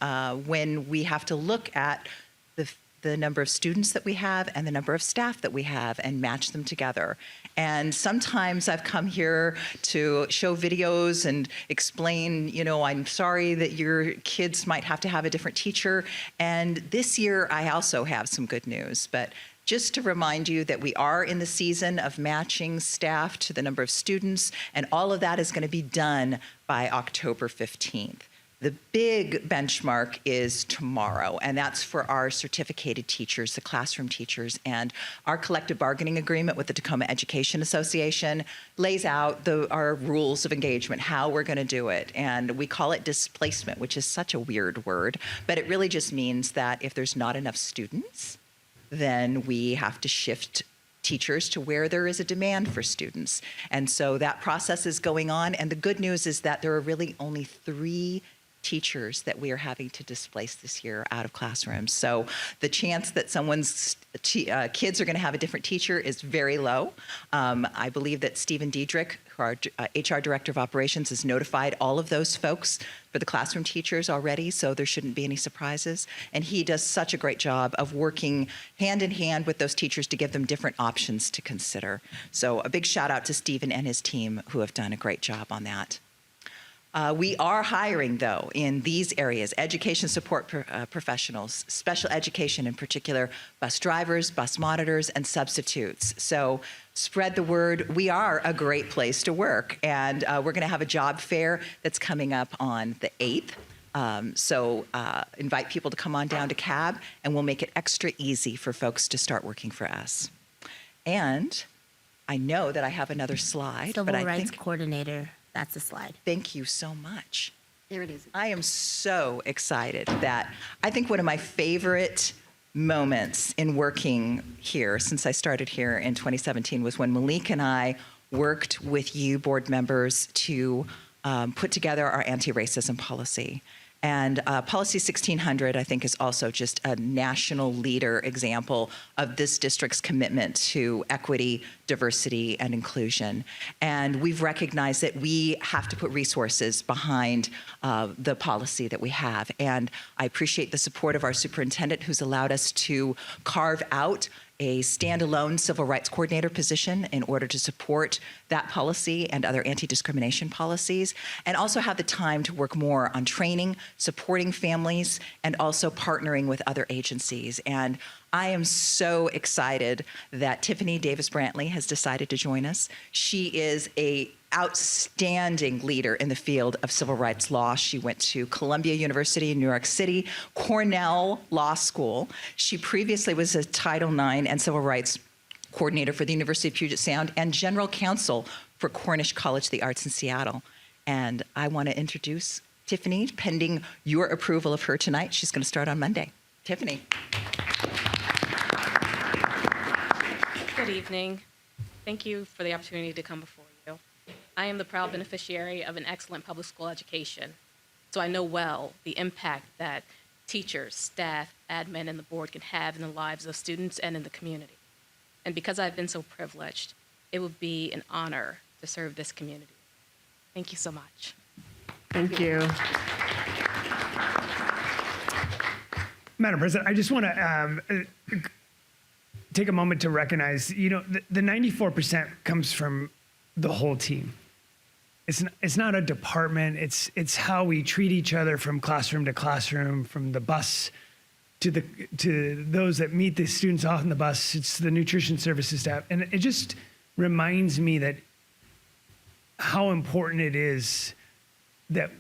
when we have to look at the the number of students that we have and the number of staff that we have and match them together. And sometimes I've come here to show videos and explain, I'm sorry that your kids might have to have a different teacher. And this year I also have some good news, but just to remind you that we are in the season of matching staff to the number of students, and all of that is going to be done by October 15th. The big benchmark is tomorrow, and that's for our certificated teachers, the classroom teachers. And our collective bargaining agreement with the Tacoma Education Association lays out our rules of engagement, how we're going to do it. And we call it displacement, which is such a weird word, but it really just means that if there's not enough students, then we have to shift teachers to where there is a demand for students. And so that process is going on. And the good news is that there are really only 3 teachers that we are having to displace this year out of classrooms. So the chance that someone's kids are going to have a different teacher is very low. I believe that Stephen Diedrich, our HR Director of Operations, has notified all of those folks for the classroom teachers already, so there shouldn't be any surprises. And he does such a great job of working hand in hand with those teachers to give them different options to consider. So a big shout out to Stephen and his team who have done a great job on that. We are hiring, though, in these areas: education support professionals, special education in particular, bus drivers, bus monitors, and substitutes. So spread the word. We are a great place to work, and we're going to have a job fair that's coming up on the 8th. So invite people to come on down to CAB, and we'll make it extra easy for folks to start working for us. And I know that I have another slide, Civil but I rights think coordinator. That's the slide. Thank you so much. There it is. I am so excited that I think one of my favorite moments in working here since I started here in 2017 was when Malik and I worked with you board members to put together our anti-racism policy. And Policy 1600, I think, is also just a national leader example of this district's commitment to equity, diversity, and inclusion. And we've recognized that we have to put resources behind the policy that we have. And I appreciate the support of our superintendent, who's allowed us to carve out a standalone civil rights coordinator position in order to support that policy and other anti-discrimination policies, and also have the time to work more on training, supporting families, and also partnering with other agencies. And I am so excited that Tiffany Davis Brantley has decided to join us. She is an outstanding leader in the field of civil rights law. She went to Columbia University in New York City, Cornell Law School. She previously was a Title IX and civil rights coordinator for the University of Puget Sound and general counsel for Cornish College of the Arts in Seattle. And I want to introduce Tiffany, pending your approval of her tonight. She's going to start on Monday. Tiffany. Good evening. Thank you for the opportunity to come before you. I am the proud beneficiary of an excellent public school education, so I know well the impact that teachers, staff, admin, and the board can have in the lives of students and in the community. And because I've been so privileged, it would be an honor to serve this community. Thank you so much. Thank you. Madam President, I just want to take a moment to recognize, the 94% comes from the whole team. It's not a department. It's how we treat each other from classroom to classroom, from the bus to those that meet the students off on the bus. It's the nutrition services staff, and it just reminds me that how important it is that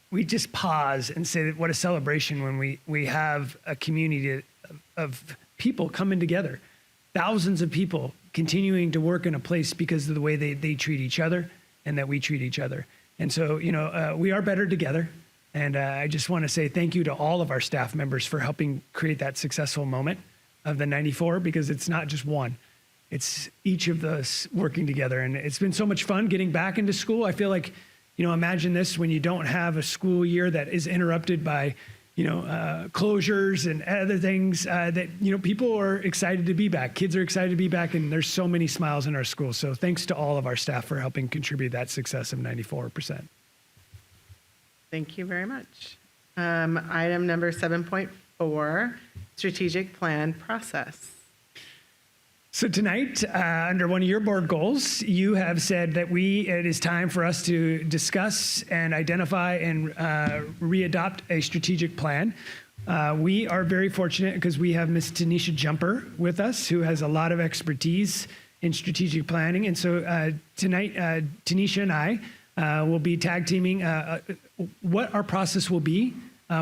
we just pause and say that what a celebration when we have a community of people coming together, thousands of people continuing to work in a place because of the way they treat each other and that we treat each other. And so, we are better together. And I just want to say thank you to all of our staff members for helping create that successful moment of the 94, because it's not just one. It's each of us working together. And it's been so much fun getting back into school. I feel like, imagine this when you don't have a school year that is interrupted by, closures and other things that, people are excited to be back. Kids are excited to be back, and there's so many smiles in our school. So thanks to all of our staff for helping contribute that success of 94%. Thank you very much. Item number 7.4 for strategic plan process. So tonight, under one of your board goals, you have said that it is time for us to discuss and identify and readopt a strategic plan. We are very fortunate because we have Ms. Tanisha Jumper with us, who has a lot of expertise in strategic planning. And so tonight, Tanisha and I will be tag teaming what our process will be.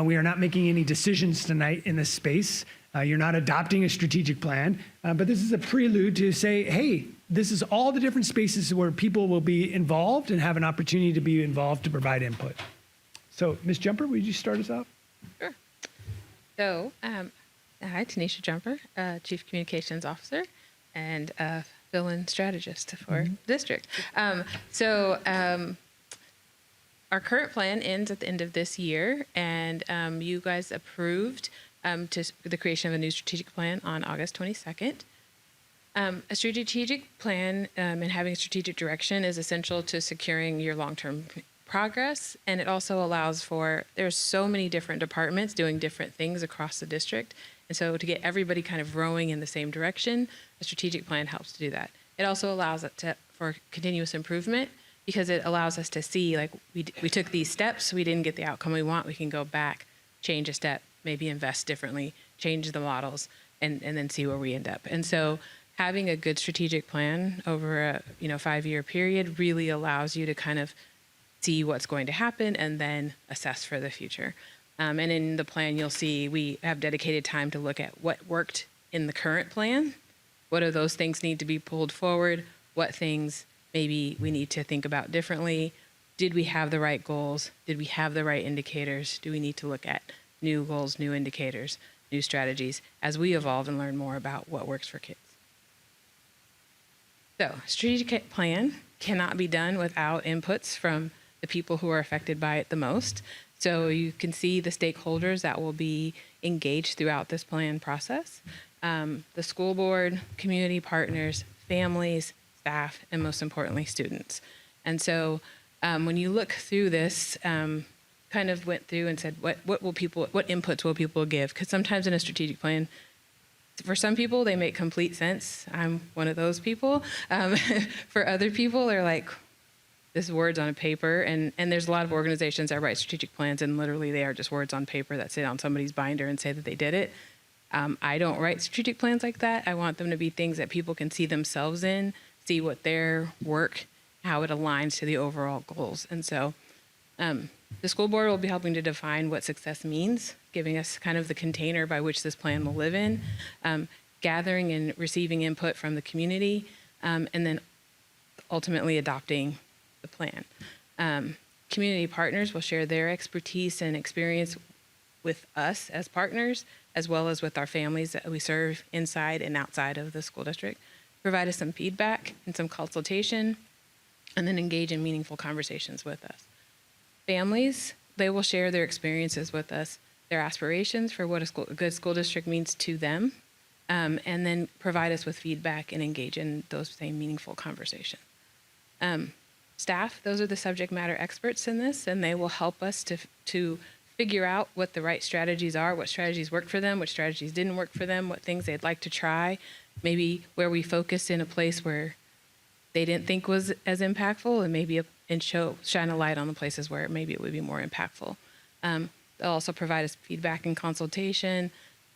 We are not making any decisions tonight in this space. You're not adopting a strategic plan, but this is a prelude to say, hey, this is all the different spaces where people will be involved and have an opportunity to be involved to provide input. So, Ms. Jumper, would you start us off? Sure. So, hi, Tanisha Jumper, Chief Communications Officer and fill-in strategist for district. Our current plan ends at the end of this year, and you guys approved the creation of a new strategic plan on August 22nd. A strategic plan and having a strategic direction is essential to securing your long-term progress, and it also allows for, there's so many different departments doing different things across the district, and so to get everybody kind of rowing in the same direction, a strategic plan helps to do that. It also allows it for continuous improvement, because it allows us to see, like, we took these steps, we didn't get the outcome we want, we can go back, change a step, maybe invest differently, change the models, and then see where we end up. And so having a good strategic plan over a 5-year period really allows you to kind of see what's going to happen and then assess for the future. And in the plan, you'll see we have dedicated time to look at what worked in the current plan, what of those things need to be pulled forward, what things maybe we need to think about differently. Did we have the right goals? Did we have the right indicators? Do we need to look at new goals, new indicators, new strategies as we evolve and learn more about what works for kids? So, strategic plan cannot be done without inputs from the people who are affected by it the most. So you can see the stakeholders that will be engaged throughout this plan process. The school board, community partners, families, staff, and most importantly, students. And so when you look through this, kind of went through and said, what inputs will people give? Because sometimes in a strategic plan, for some people, they make complete sense. I'm one of those people. For other people, they're like, this is words on a paper. And there's a lot of organizations that write strategic plans, and literally they are just words on paper that sit on somebody's binder and say that they did it. I don't write strategic plans like that. I want them to be things that people can see themselves in, see what their work, how it aligns to the overall goals. And so the school board will be helping to define what success means, giving us kind of the container by which this plan will live in, gathering and receiving input from the community, and then ultimately adopting the plan. Community partners will share their expertise and experience with us as partners, as well as with our families that we serve inside and outside of the school district, provide us some feedback and some consultation, and then engage in meaningful conversations with us. Families, they will share their experiences with us, their aspirations for what a good school district means to them, and then provide us with feedback and engage in those same meaningful conversations. Staff, those are the subject matter experts in this, and they will help us to figure out what the right strategies are, what strategies worked for them, what strategies didn't work for them, what things they'd like to try, maybe where we focused in a place where they didn't think was as impactful, and maybe shine a light on the places where maybe it would be more impactful. They'll also provide us feedback and consultation,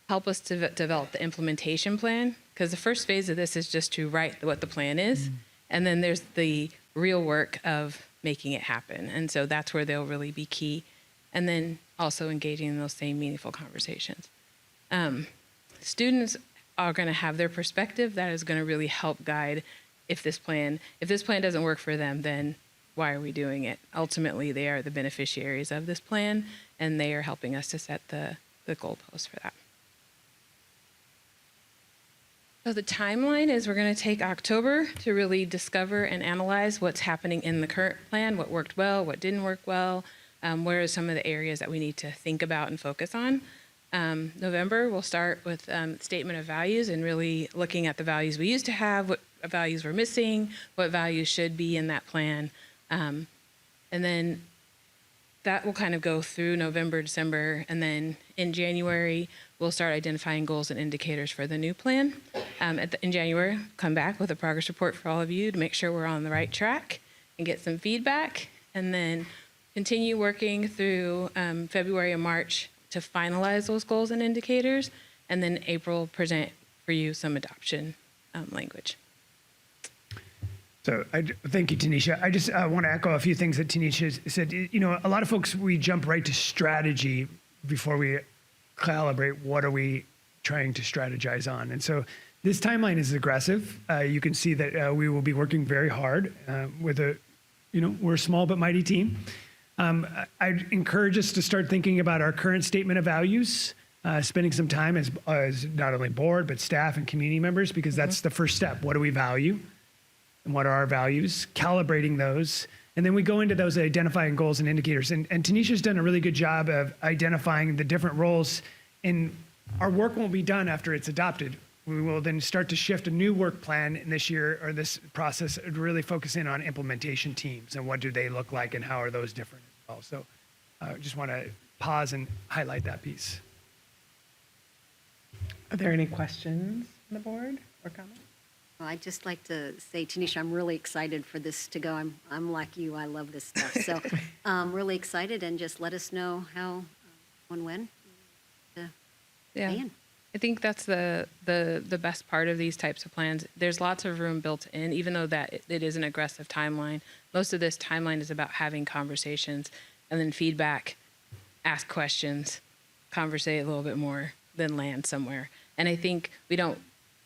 help us to develop the implementation plan, because the first phase of this is just to write what the plan is, and then there's the real work of making it happen. And so that's where they'll really be key. And then also engaging in those same meaningful conversations. Students are going to have their perspective that is going to really help guide if this plan doesn't work for them, then why are we doing it? Ultimately, they are the beneficiaries of this plan, and they are helping us to set the goalposts for that. So the timeline is we're going to take October to really discover and analyze what's happening in the current plan, what worked well, what didn't work well, what are some of the areas that we need to think about and focus on. November, we'll start with statement of values and really looking at the values we used to have, what values we're missing, what values should be in that plan. And then that will kind of go through November, December, and then in January, we'll start identifying goals and indicators for the new plan. In January, come back with a progress report for all of you to make sure we're on the right track and get some feedback, and then continue working through February and March to finalize those goals and indicators, and then April present for you some adoption language. So thank you, Tanisha. I just want to echo a few things that Tanisha said. You know, a lot of folks, we jump right to strategy before we calibrate what are we trying to strategize on. And so this timeline is aggressive. You can see that we will be working very hard with we're a small but mighty team. I'd encourage us to start thinking about our current statement of values, spending some time as not only board, but staff and community members, because that's the first step. What do we value? And what are our values? Calibrating those. And then we go into those identifying goals and indicators. And Tanisha's done a really good job of identifying the different roles. And our work won't be done after it's adopted. We will then start to shift a new work plan in this year, or this process, to really focus in on implementation teams and what do they look like and how are those different as well. So I just want to pause and highlight that piece. Are there any questions on the board or comments? Well, I'd just like to say, Tanisha, I'm really excited for this to go. I'm like you, I love this stuff. So I'm really excited, and just let us know how and when to Yeah. stay in. I think that's the best part of these types of plans. There's lots of room built in, even though that it is an aggressive timeline. Most of this timeline is about having conversations and then feedback, ask questions, conversate a little bit more, then land somewhere. And I think we don't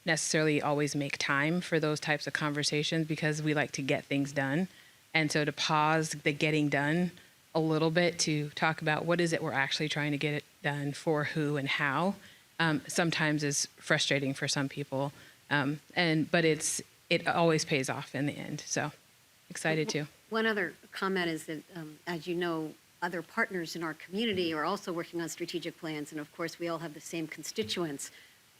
necessarily always make time for those types of conversations because we like to get things done. And so to pause the getting done a little bit to talk about what is it we're actually trying to get it done for, who and how, sometimes is frustrating for some people. But it always pays off in the end. So excited too. One other comment is that, as you know, other partners in our community are also working on strategic plans. And of course, we all have the same constituents.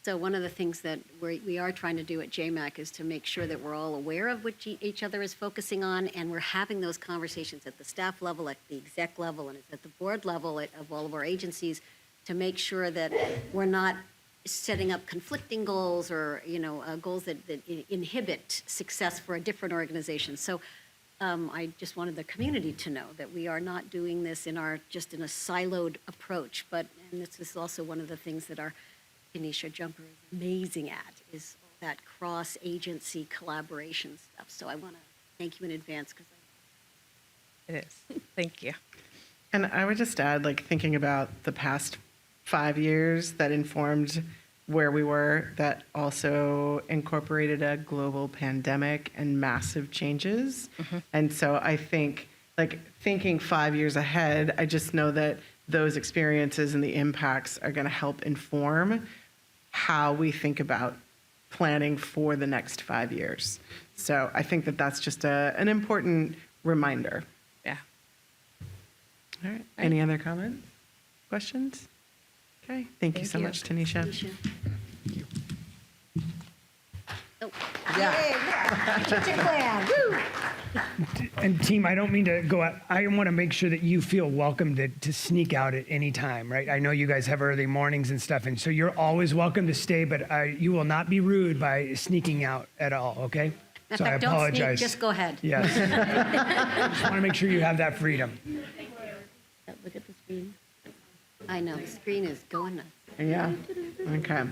So one of the things that we are trying to do at JMAC is to make sure that we're all aware of what each other is focusing on, and we're having those conversations at the staff level, at the exec level, and at the board level of all of our agencies to make sure that we're not setting up conflicting goals or goals that inhibit success for a different organization. So I just wanted the community to know that we are not doing this just in a siloed approach, and this is also one of the things that our Tanisha Jumper is amazing at, is all that cross-agency collaboration stuff. So I want to thank you in advance because It is. Thank you. And I would just add, thinking about the past 5 years that informed where we were, that also incorporated a global pandemic and massive changes. And so I think, thinking 5 years ahead, I just know that those experiences and the impacts are going to help inform how we think about planning for the next 5 years. So I think that that's just an important reminder. Yeah. All right. Any other comments? Questions? Okay. Thank you so much, Tanisha. Oh, yeah. Strategic plan. Woo! And team, I don't mean to go out. I want to make sure that you feel welcome to sneak out at any time, right? I know you guys have early mornings and stuff, and so you're always welcome to stay, but you will not be rude by sneaking out at all, okay? So I Don't apologize. sneak, just go ahead. Yes. Just want to make sure you have that freedom. Look at the screen. I know, the screen is going nuts. Yeah. Okay.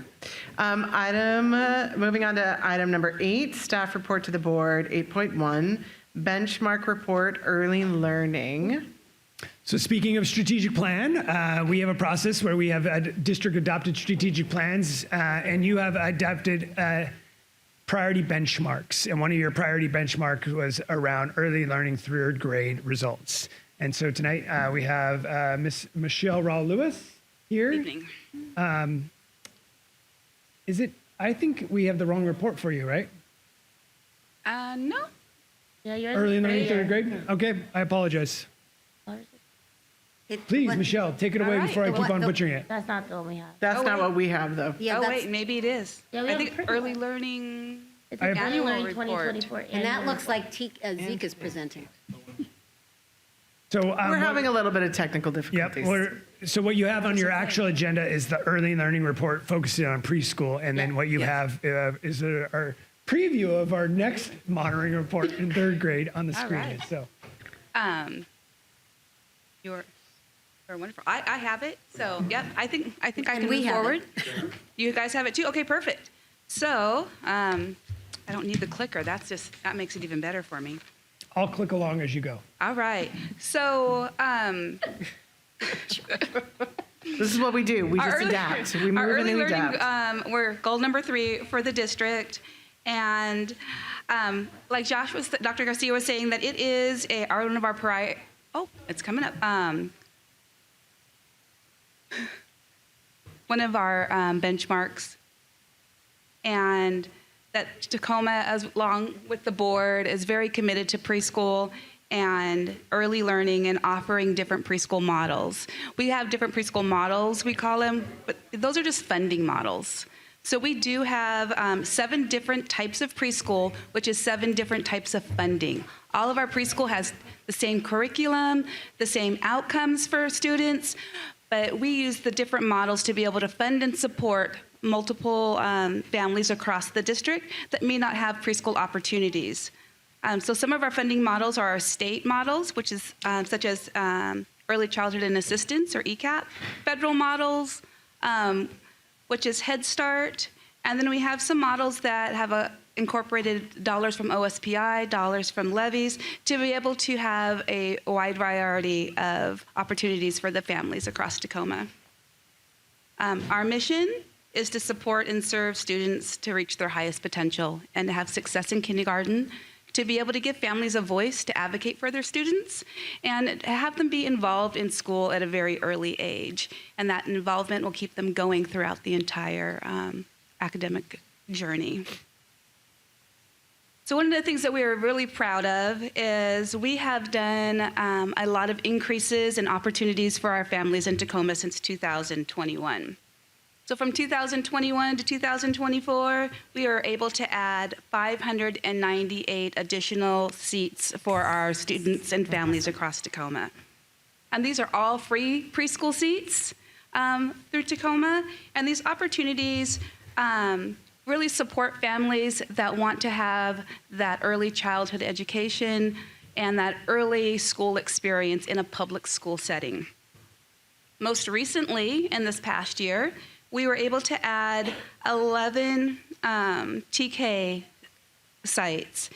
Moving on to item number 8, staff report to the board, 8.1, benchmark report, early learning. So speaking of strategic plan, we have a process where we have district adopted strategic plans, and you have adopted priority benchmarks. And one of your priority benchmarks was around early learning 3rd grade results. And so tonight we have Miss Michelle Raw-Lewis here. Good evening. I think we have the wrong report for you, right? No. Yeah, you're Early learning 3rd grade? Okay, I apologize. Please, Michelle, take it away All right. before I keep on butchering it. That's not the one we have. That's not what we have, though. Yeah, oh, wait, maybe it is. Yeah, we I have think a pretty early one. learning It's I an have- annual annual report. 2024 And that annual looks like Zeke is presenting. So We're having a little bit of technical difficulties. So what you have on your actual agenda is the early learning report focusing on preschool, and then what you have is our preview of our next monitoring report in third grade on the All screen. right. So You're wonderful. I have it. So yep, I think I can we move have forward. You guys have it too. Okay, perfect. So I don't need the clicker. That makes it even better for me. I'll click along as you go. All right. So This is what we do. We just adapt. We move our and early we learning, adapt. we're goal number 3 for the district. And like Dr. Garcia was saying, that it is one of our it's coming up. One of our benchmarks. And that Tacoma, as along with the board, is very committed to preschool and early learning and offering different preschool models. We have different preschool models, we call them, but those are just funding models. So we do have 7 different types of preschool, which is 7 different types of funding. All of our preschool has the same curriculum, the same outcomes for students, but we use the different models to be able to fund and support multiple families across the district that may not have preschool opportunities. So some of our funding models are our state models, which is such as Early Childhood and Assistance, or ECAP, federal models, which is Head Start, and then we have some models that have incorporated dollars from OSPI, dollars from levies, to be able to have a wide variety of opportunities for the families across Tacoma. Our mission is to support and serve students to reach their highest potential and to have success in kindergarten, to be able to give families a voice to advocate for their students, and have them be involved in school at a very early age. And that involvement will keep them going throughout the entire academic journey. So one of the things that we are really proud of is we have done a lot of increases and opportunities for our families in Tacoma since 2021. So from 2021 to 2024, we are able to add 598 additional seats for our students and families across Tacoma. And these are all free preschool seats through Tacoma. And these opportunities really support families that want to have that early childhood education and that early school experience in a public school setting. Most recently, in this past year, we were able to add 11 TK sites,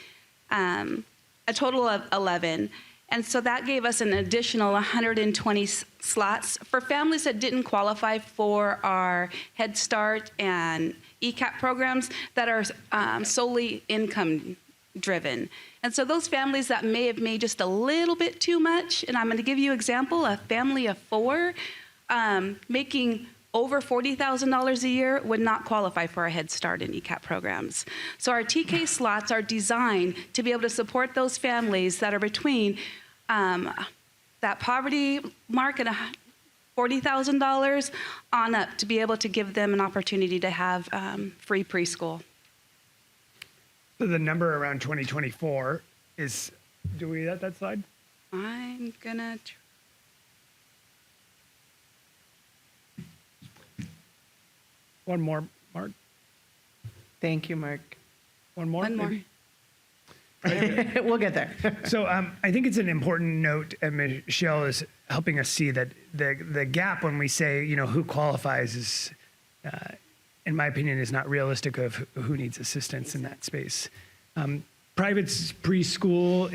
a total of 11. And so that gave us an additional 120 slots for families that didn't qualify for our Head Start and ECAP programs that are solely income driven. And so those families that may have made just a little bit too much, and I'm going to give you an example, a family of 4 making over $40,000 a year would not qualify for our Head Start and ECAP programs. So our TK slots are designed to be able to support those families that are between that poverty mark and $40,000 on up, to be able to give them an opportunity to have free preschool. So the number around 2024 is, do we have that slide? I'm gonna One more, Mark. Thank you, Mark. One more? One more. maybe? We'll get there. So I think it's an important note, and Michelle is helping us see that the gap when we say, who qualifies is, in my opinion, is not realistic of who needs assistance in that space. Private preschool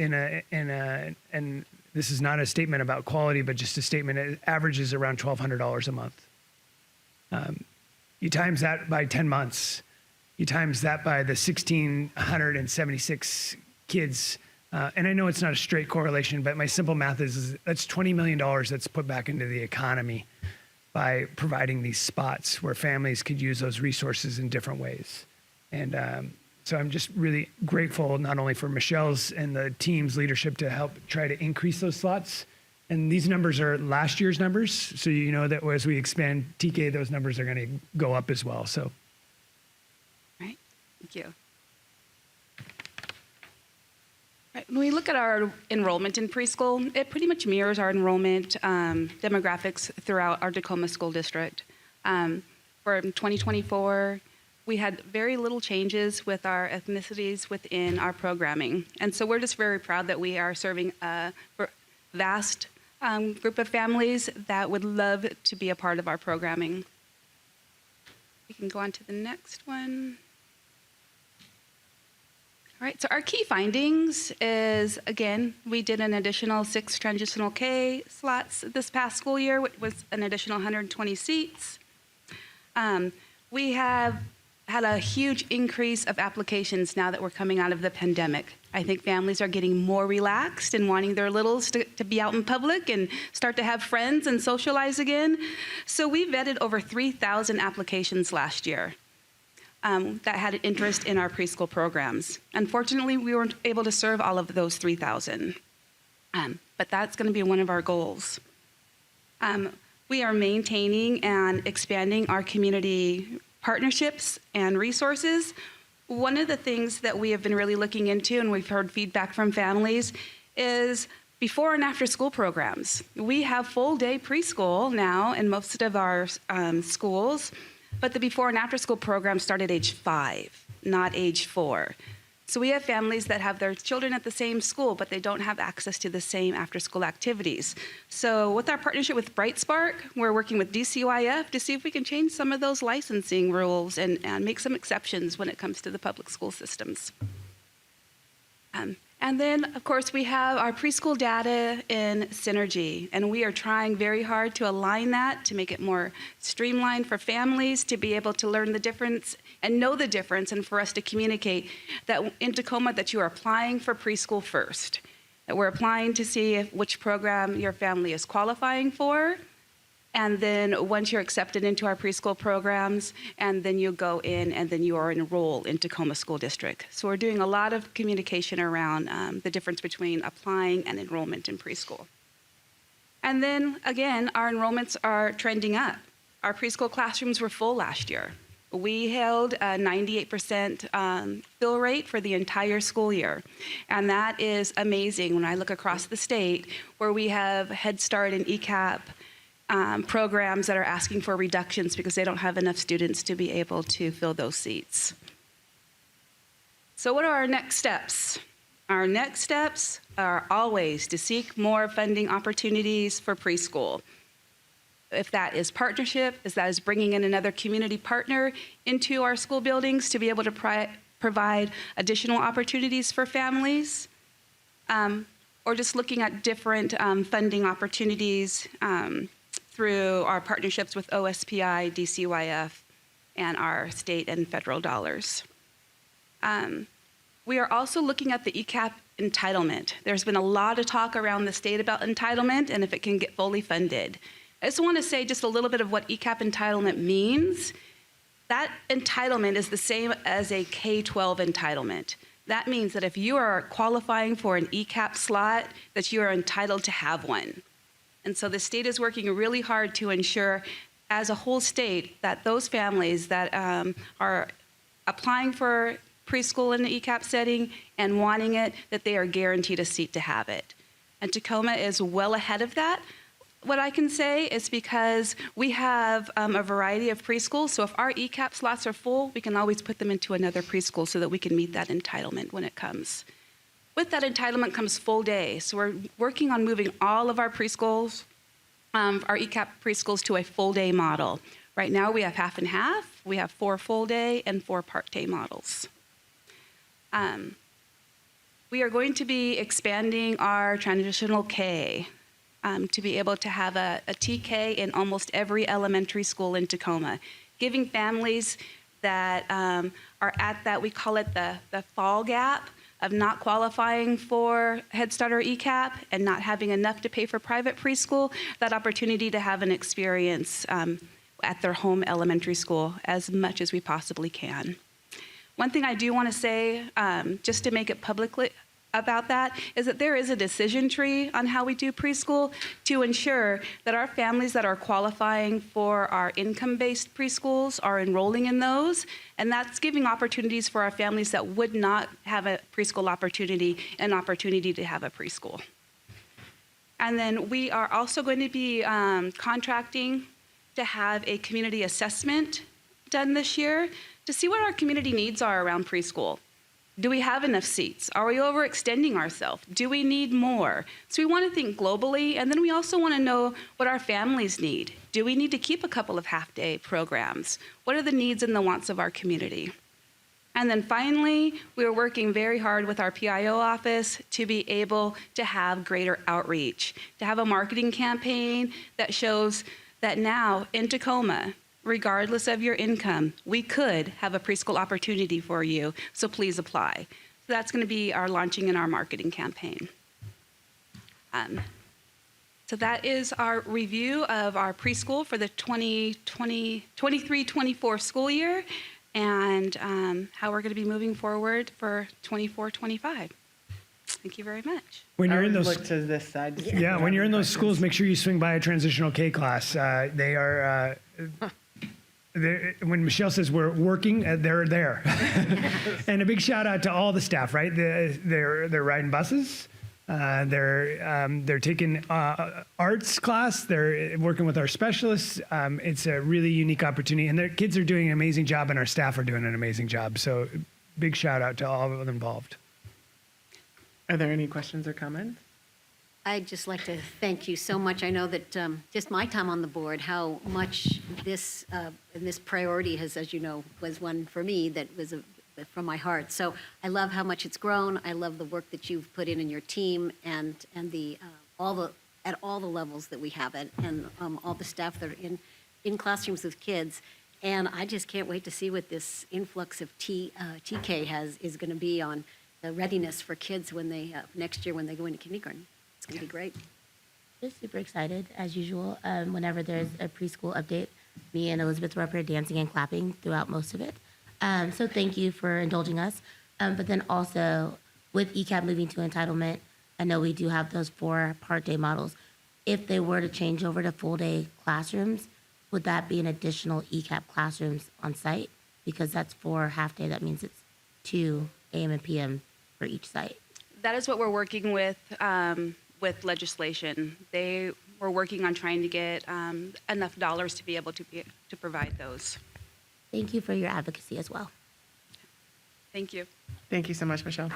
and this is not a statement about quality, but just a statement, it averages around $1,200 a month. You times that by 10 months, you times that by the 1,676 kids, and I know it's not a straight correlation, but my simple math is that's $20 million that's put back into the economy by providing these spots where families could use those resources in different ways. And so I'm just really grateful not only for Michelle's and the team's leadership to help try to increase those slots. And these numbers are last year's numbers, so you know that as we expand TK, those numbers are going to go up as well. So, Right. Thank you. Right. When we look at our enrollment in preschool, it pretty much mirrors our enrollment demographics throughout our Tacoma School District. For 2024, we had very little changes with our ethnicities within our programming. And so we're just very proud that we are serving a vast group of families that would love to be a part of our programming. We can go on to the next one. All right, so our key findings is, again, we did an additional 6 transitional K slots this past school year, which was an additional 120 seats. We have had a huge increase of applications now that we're coming out of the pandemic. I think families are getting more relaxed and wanting their littles to be out in public and start to have friends and socialize again. So we vetted over 3,000 applications last year that had an interest in our preschool programs. Unfortunately, we weren't able to serve all of those 3,000, but that's going to be one of our goals. We are maintaining and expanding our community partnerships and resources. One of the things that we have been really looking into, and we've heard feedback from families, is before and after school programs. We have full day preschool now in most of our schools, but the before and after school programs start at age 5, not age 4. So we have families that have their children at the same school, but they don't have access to the same after-school activities. So with our partnership with Bright Spark, we're working with DCYF to see if we can change some of those licensing rules and make some exceptions when it comes to the public school systems. And then, of course, we have our preschool data in Synergy, and we are trying very hard to align that to make it more streamlined for families to be able to learn the difference and know the difference, and for us to communicate that in Tacoma that you are applying for preschool first, that we're applying to see which program your family is qualifying for, and then once you're accepted into our preschool programs, and then you go in and then you are enrolled in Tacoma School District. So we're doing a lot of communication around the difference between applying and enrollment in preschool. And then again, our enrollments are trending up. Our preschool classrooms were full last year. We held a 98% fill rate for the entire school year. And that is amazing when I look across the state where we have Head Start and ECAP programs that are asking for reductions because they don't have enough students to be able to fill those seats. So what are our next steps? Our next steps are always to seek more funding opportunities for preschool. If that is partnership, if that is bringing in another community partner into our school buildings to be able to provide additional opportunities for families, or just looking at different funding opportunities through our partnerships with OSPI, DCYF, and our state and federal dollars. We are also looking at the ECAP entitlement. There's been a lot of talk around the state about entitlement and if it can get fully funded. I just want to say just a little bit of what ECAP entitlement means. That entitlement is the same as a K-12 entitlement. That means that if you are qualifying for an ECAP slot, that you are entitled to have one. And so the state is working really hard to ensure, as a whole state, that those families that are applying for preschool in the ECAP setting and wanting it, that they are guaranteed a seat to have it. And Tacoma is well ahead of that. What I can say is because we have a variety of preschools, so if our ECAP slots are full, we can always put them into another preschool so that we can meet that entitlement when it comes. With that entitlement comes full day. So we're working on moving all of our preschools, our ECAP preschools, to a full day model. Right now we have half and half. We have 4 full day and 4 part day models. We are going to be expanding our transitional K to be able to have a TK in almost every elementary school in Tacoma, giving families that are at that, we call it the fall gap, of not qualifying for Head Start or ECAP and not having enough to pay for private preschool, that opportunity to have an experience at their home elementary school as much as we possibly can. One thing I do want to say, just to make it about that is that there is a decision tree on how we do preschool to ensure that our families that are qualifying for our income-based preschools are enrolling in those, and that's giving opportunities for our families that would not have a preschool opportunity an opportunity to have a preschool. And then we are also going to be contracting to have a community assessment done this year to see what our community needs are around preschool. Do we have enough seats? Are we overextending ourselves? Do we need more? So we want to think globally, and then we also want to know what our families need. Do we need to keep a couple of half-day programs? What are the needs and the wants of our community? And then finally, we are working very hard with our PIO office to be able to have greater outreach, to have a marketing campaign that shows that now in Tacoma, regardless of your income, we could have a preschool opportunity for you, so please apply. So that's going to be our launching in our marketing campaign. So that is our review of our preschool for the 23-24 school year, and how we're going to be moving forward for 24-25. Thank you very much. When you're in those, look to this side. yeah, when you're in those schools, make sure you swing by a transitional K class. They are. When Michelle says we're working, they're there. And a big shout out to all the staff, right? They're riding buses. They're taking arts class. They're working with our specialists. It's a really unique opportunity, and their kids are doing an amazing job, and our staff are doing an amazing job. So big shout out to all of them involved. Are there any questions or comments? I'd just like to thank you so much. I know that just my time on the board, how much this priority has, as you know, was one for me that was from my heart. So I love how much it's grown. I love the work that you've put in your team and at all the levels that we have it, and all the staff that are in classrooms with kids. And I just can't wait to see what this influx of TK is going to be on the readiness for kids when they next year when they go into kindergarten. It's going to be great. Just super excited, as usual. Whenever there's a preschool update, me and Elizabeth were up here dancing and clapping throughout most of it. So thank you for indulging us. But then also, with ECAP moving to entitlement, I know we do have those 4 part-day models. If they were to change over to full-day classrooms, would that be an additional ECAP classrooms on site? Because that's 4 half-day. That means it's 2 a.m. and p.m. for each site. That is what we're working with legislation. They were working on trying to get enough dollars to be able to provide those. Thank you for your advocacy as well. Thank you. Thank you so much, Michelle.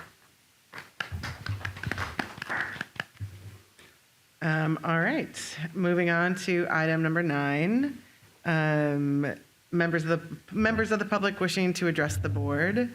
All right, moving on to item number 9. Members of the public wishing to address the board.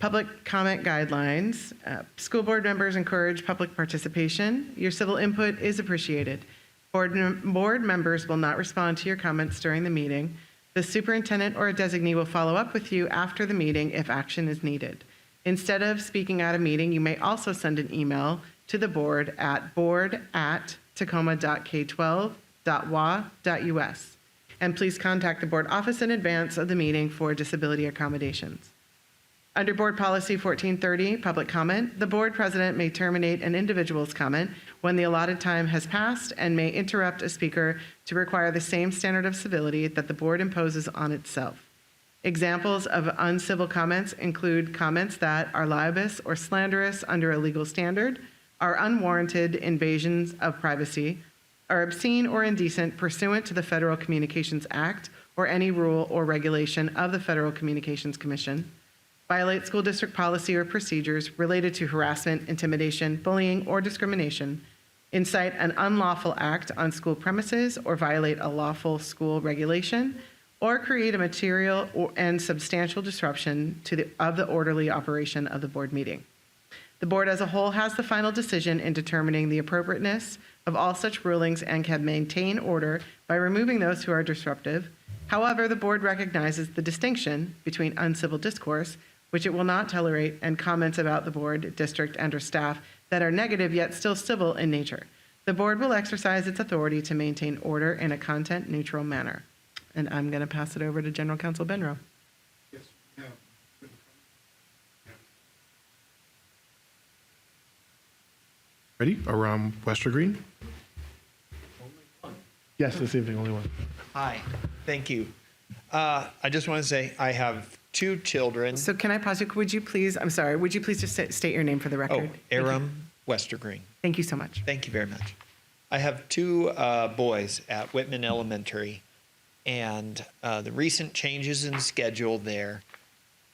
Public comment guidelines. School board members encourage public participation. Your civil input is appreciated. Board members will not respond to your comments during the meeting. The superintendent or a designee will follow up with you after the meeting if action is needed. Instead of speaking at a meeting, you may also send an email to the board at board@tacoma.k12.wa.us. And please contact the board office in advance of the meeting for disability accommodations. Under Board Policy 1430, public comment, the board president may terminate an individual's comment when the allotted time has passed and may interrupt a speaker to require the same standard of civility that the board imposes on itself. Examples of uncivil comments include comments that are libelous or slanderous under a legal standard, are unwarranted invasions of privacy, are obscene or indecent pursuant to the Federal Communications Act or any rule or regulation of the Federal Communications Commission, violate school district policy or procedures related to harassment, intimidation, bullying, or discrimination, incite an unlawful act on school premises or violate a lawful school regulation, or create a material and substantial disruption of the orderly operation of the board meeting. The board as a whole has the final decision in determining the appropriateness of all such rulings and can maintain order by removing those who are disruptive. However, the board recognizes the distinction between uncivil discourse, which it will not tolerate, and comments about the board, district, and/or staff that are negative yet still civil in nature. The board will exercise its authority to maintain order in a content-neutral manner. And I'm going to pass it over to General Counsel Benro. Ready? Around Wester Green? Yes, this evening, only one. Hi, thank you. I just want to say I have 2 children. So can I pause you? Would you please, I'm sorry, would you please just state your name for the record? Aram Westergreen. Thank you so much. Thank you very much. I have 2 boys at Whitman Elementary, and the recent changes in schedule there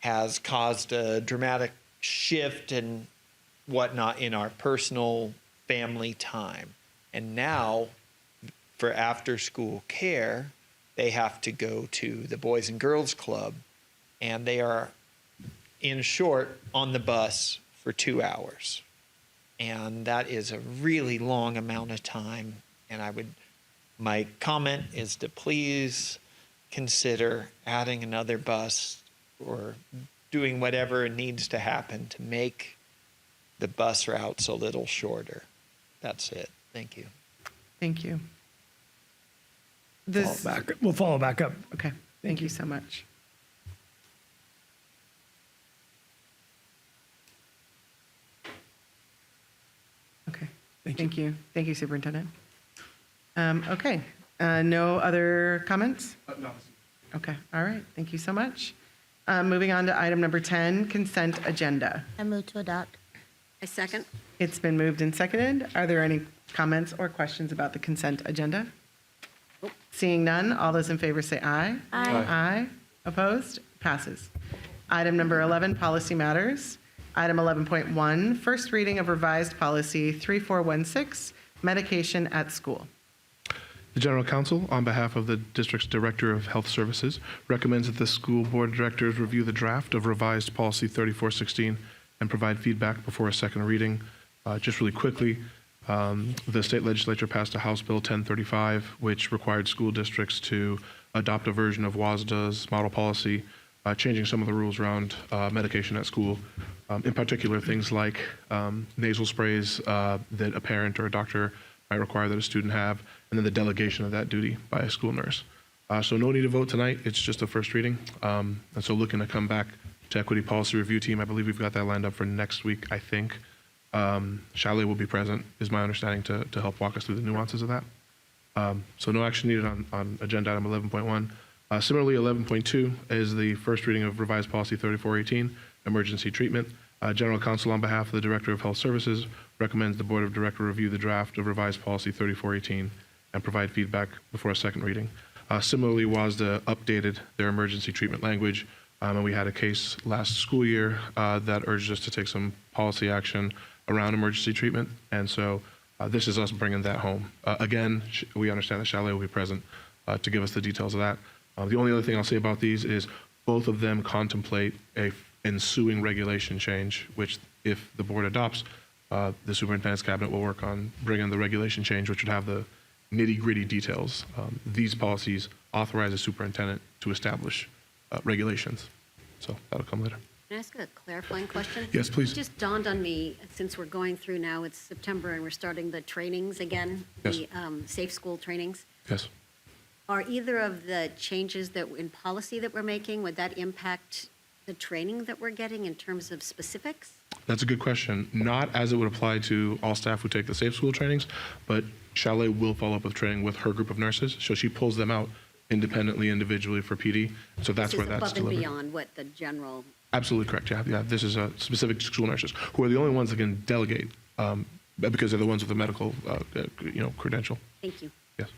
has caused a dramatic shift and whatnot in our personal family time. And now, for after-school care, they have to go to the Boys and Girls Club, and they are, in short, on the bus for 2 hours. And that is a really long amount of time. And my comment is to please consider adding another bus or doing whatever needs to happen to make the bus routes a little shorter. That's it. Thank you. Thank you. We'll follow back up. Okay. Thank you so much. Okay. Thank you. Thank you, Superintendent. Okay. No other comments? No. Okay. All right. Thank you so much. Moving on to item number 10, consent agenda. I move to adopt. I second. It's been moved and seconded. Are there any comments or questions about the consent agenda? Seeing none, all those in favor say aye. Aye. Aye. Opposed? Passes. Item number 11, policy matters. Item 11.1, first reading of revised policy 3416, medication at school. The General Counsel, on behalf of the district's Director of Health Services, recommends that the school board of directors review the draft of revised policy 3416 and provide feedback before a second reading. Just really quickly, the state legislature passed a House Bill 1035, which required school districts to adopt a version of WASDA's model policy, changing some of the rules around medication at school. In particular, things like nasal sprays that a parent or a doctor might require that a student have, and then the delegation of that duty by a school nurse. So no need to vote tonight. It's just a first reading. And so looking to come back to Equity Policy Review Team. I believe we've got that lined up for next week, I think. Chalet will be present, is my understanding, to help walk us through the nuances of that. So no action needed on agenda item 11.1. Similarly, 11.2 is the first reading of revised policy 3418, emergency treatment. General Counsel, on behalf of the Director of Health Services, recommends the Board of Directors review the draft of revised policy 3418 and provide feedback before a second reading. Similarly, WASDA updated their emergency treatment language, and we had a case last school year that urged us to take some policy action around emergency treatment, and so this is us bringing that home. Again, we understand that Chalet will be present to give us the details of that. The only other thing I'll say about these is both of them contemplate a ensuing regulation change, which if the board adopts, the superintendent's cabinet will work on bringing the regulation change, which would have the nitty-gritty details. These policies authorize the superintendent to establish regulations. So that'll come later. Can I ask a clarifying question? Yes, please. It just dawned on me, since we're going through now, it's September and we're starting the trainings again, Yes. the safe school trainings. Yes. Are either of the changes that in policy that we're making, would that impact the training that we're getting in terms of specifics? That's a good question. Not as it would apply to all staff who take the safe school trainings, but Chalet will follow up with training with her group of nurses. So she pulls them out independently, individually for PD. So that's where that's above and delivered. beyond what the general. Absolutely correct. Yeah. This is specific to school nurses who are the only ones that can delegate because they're the ones with the medical, credential. Thank you. Yes.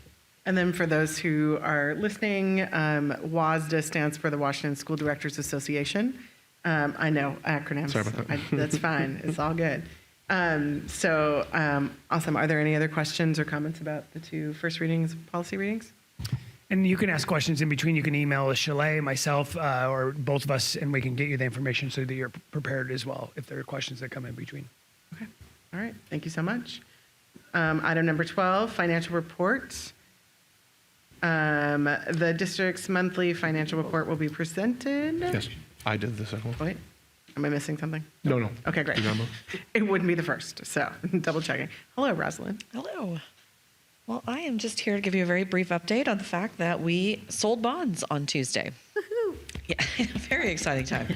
And then for those who are listening, WASDA stands for the Washington School Directors Association. I know acronyms. Sorry about that. That's fine. It's all good. Awesome. Are there any other questions or comments about the two first readings, policy readings? And you can ask questions in between. You can email Chalet, myself, or both of us, and we can get you the information so that you're prepared as well if there are questions that come in between. Okay. All right. Thank you so much. Item number 12, financial reports. The district's monthly financial report will be presented. Yes. I did the second one. Wait, am I missing something? No. Okay, great. It wouldn't be the first, so double checking. Hello, Rosalind. Hello. Well, I am just here to give you a very brief update on the fact that we sold bonds on Tuesday. Woohoo! Yeah, very exciting time.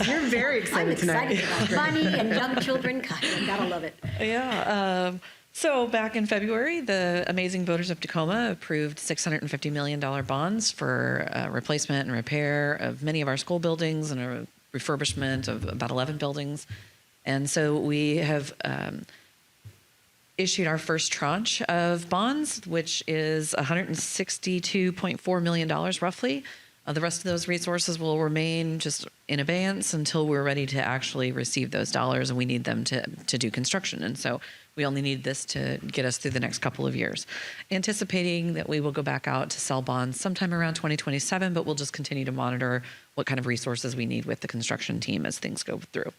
You're very excited tonight. I'm excited about money and young children. God, gotta love it. Yeah. So back in February, the amazing voters of Tacoma approved $650 million bonds for replacement and repair of many of our school buildings and a refurbishment of about 11 buildings. And so we have issued our first tranche of bonds, which is $162.4 million roughly. The rest of those resources will remain just in abeyance until we're ready to actually receive those dollars, and we need them to do construction. And so we only need this to get us through the next couple of years. Anticipating that we will go back out to sell bonds sometime around 2027, but we'll just continue to monitor what kind of resources we need with the construction team as things go through.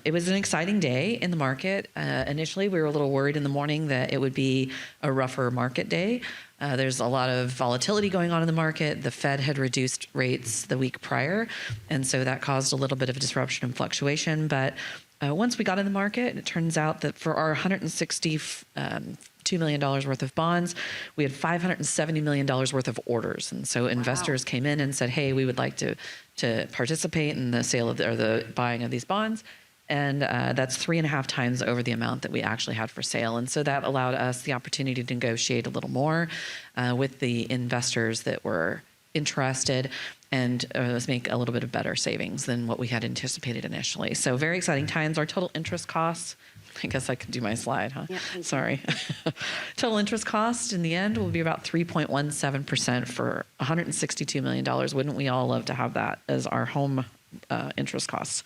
It was an exciting day in the market. Initially, we were a little worried in the morning that it would be a rougher market day. There's a lot of volatility going on in the market. The Fed had reduced rates the week prior, and so that caused a little bit of disruption and fluctuation. But once we got in the market, it turns out that for our $162 million worth of bonds, we had $570 million worth of orders. And so investors came in and said, hey, we would like to participate in the sale of or the buying of these bonds. And that's 3.5 times over the amount that we actually had for sale. And so that allowed us the opportunity to negotiate a little more with the investors that were interested and make a little bit of better savings than what we had anticipated initially. So very exciting times. Our total interest costs, I guess I could do my slide, huh? Yeah, sorry. Total interest cost in the end will be about 3.17% for $162 million. Wouldn't we all love to have that as our home interest costs?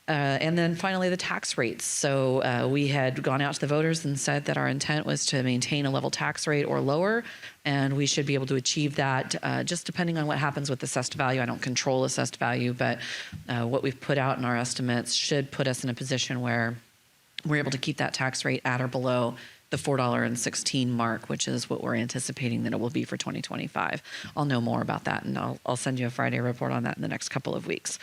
And then finally, the tax rates. So we had gone out to the voters and said that our intent was to maintain a level tax rate or lower, and we should be able to achieve that just depending on what happens with assessed value. I don't control assessed value, but what we've put out in our estimates should put us in a position where we're able to keep that tax rate at or below the $4.16 mark, which is what we're anticipating that it will be for 2025. I'll know more about that, and I'll send you a Friday report on that in the next couple of weeks.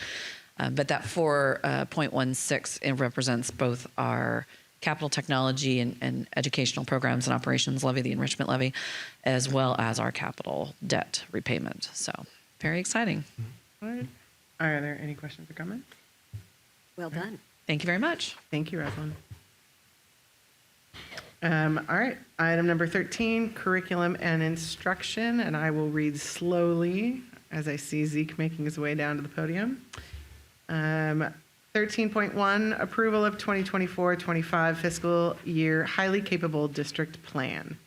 But that 4.16, it represents both our capital technology and educational programs and operations levy, the enrichment levy, as well as our capital debt repayment. So very exciting. All right. Are there any questions or comments? Well done. Thank you very much. Thank you, Rosalind. All right. Item number 13, curriculum and instruction. And I will read slowly as I see Zeke making his way down to the podium. 13.1, approval of 2024-25 fiscal year highly capable district plan.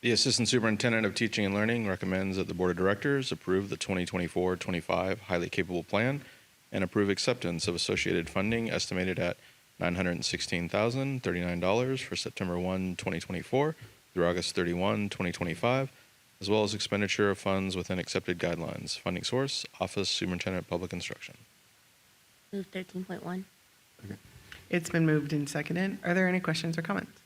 The Assistant Superintendent of Teaching and Learning recommends that the Board of Directors approve the 2024-25 highly capable plan and approve acceptance of associated funding estimated at $916,039 for September 1, 2024 through August 31, 2025, as well as expenditure of funds within accepted guidelines. Funding source, Office Superintendent of Public Instruction. Move 13.1. It's been moved and seconded. Are there any questions or comments?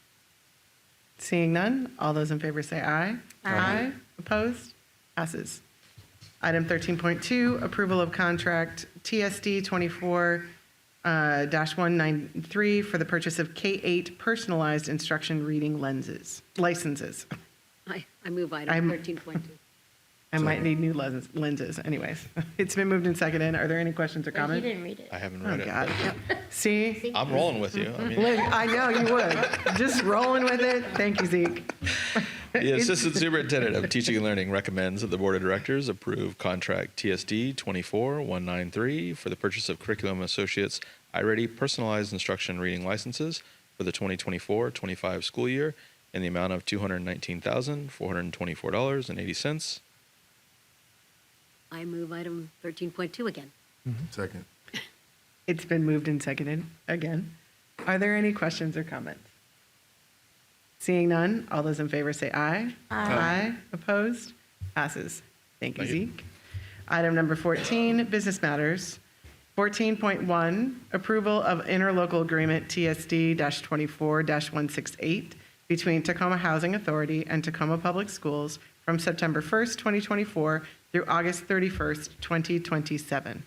Seeing none, all those in favor say aye. Aye. Opposed? Passes. Item 13.2, approval of contract TSD 24-193 for the purchase of K-8 personalized instruction reading licenses. I move item 13.2. I might need new lenses. Anyways, it's been moved and seconded. Are there any questions or Wait, you comments? didn't read it. I haven't read it. God. See? I'm rolling with you. I mean, Look, I know you would. Just rolling with it. Thank you, Zeke. the Assistant Superintendent of Teaching and Learning recommends that the Board of Directors approve contract TSD 24-193 for the purchase of Curriculum Associates iReady personalized instruction reading licenses for the 2024-25 school year in the amount of $219,424.80. I move item 13.2 again. Second. It's been moved and seconded again. Are there any questions or comments? Seeing none, all those in favor say aye. Aye. Opposed? Passes. Thank you, Zeke. Item number 14, business matters. 14.1, approval of interlocal agreement TSD-24-168 between Tacoma Housing Authority and Tacoma Public Schools from September 1st, 2024 through August 31st, 2027.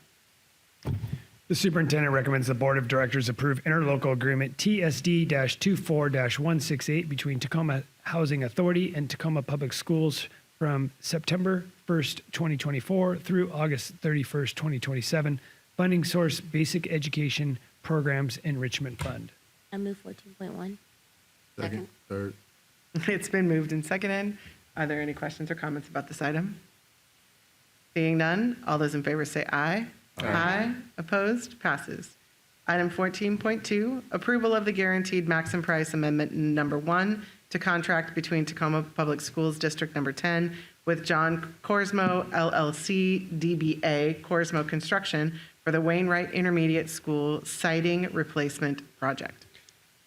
The superintendent recommends the Board of Directors approve interlocal agreement TSD-24-168 between Tacoma Housing Authority and Tacoma Public Schools from September 1st, 2024 through August 31st, 2027. Funding source, Basic Education Programs Enrichment Fund. I move 14.1. Second. Third. It's been moved and seconded. Are there any questions or comments about this item? Seeing none, all those in favor say aye. Aye. Opposed? Passes. Item 14.2, approval of the guaranteed maximum price amendment number 1 to contract between Tacoma Public Schools District Number 10 with John Corsmo LLC DBA Corsmo Construction for the Wainwright Intermediate School siding replacement project.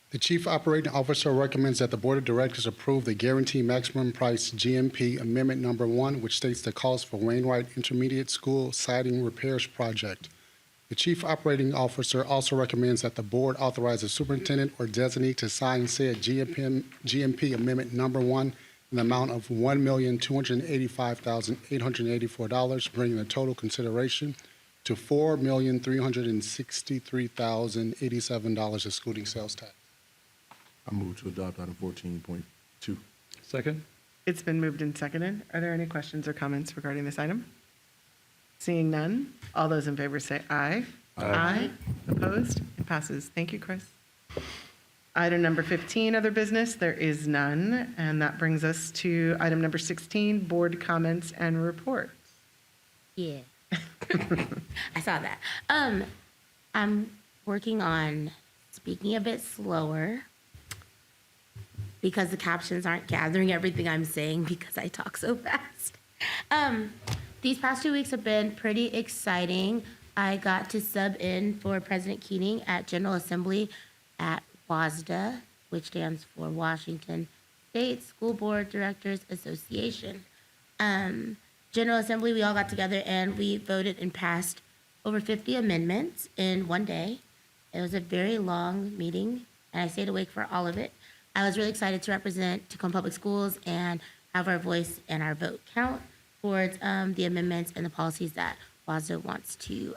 The Chief Operating Officer recommends that the Board of Directors approve the Guaranteed Maximum Price GMP Amendment Number 1, which states the cost for Wainwright Intermediate School siding repairs project. The Chief Operating Officer also recommends that the Board authorize the Superintendent or designee to sign said GMP Amendment Number 1 in the amount of $1,285,884, bringing the total consideration to $4,363,087, excluding sales tax. I move to adopt item 14.2. Second. It's been moved and seconded. Are there any questions or comments regarding this item? Seeing none, all those in favor say aye. Aye. Opposed? It passes. Thank you, Chris. Item number 15, other business, there is none. And that brings us to item number 16, board comments and reports. Yeah. I saw that. I'm working on speaking a bit slower because the captions aren't gathering everything I'm saying because I talk so fast. These past 2 weeks have been pretty exciting. I got to sub in for President Keating at General Assembly at WASDA, which stands for Washington State School Board Directors Association. General Assembly, we all got together and we voted and passed over 50 amendments in one day. It was a very long meeting, and I stayed awake for all of it. I was really excited to represent Tacoma Public Schools and have our voice and our vote count towards the amendments and the policies that WASDA wants to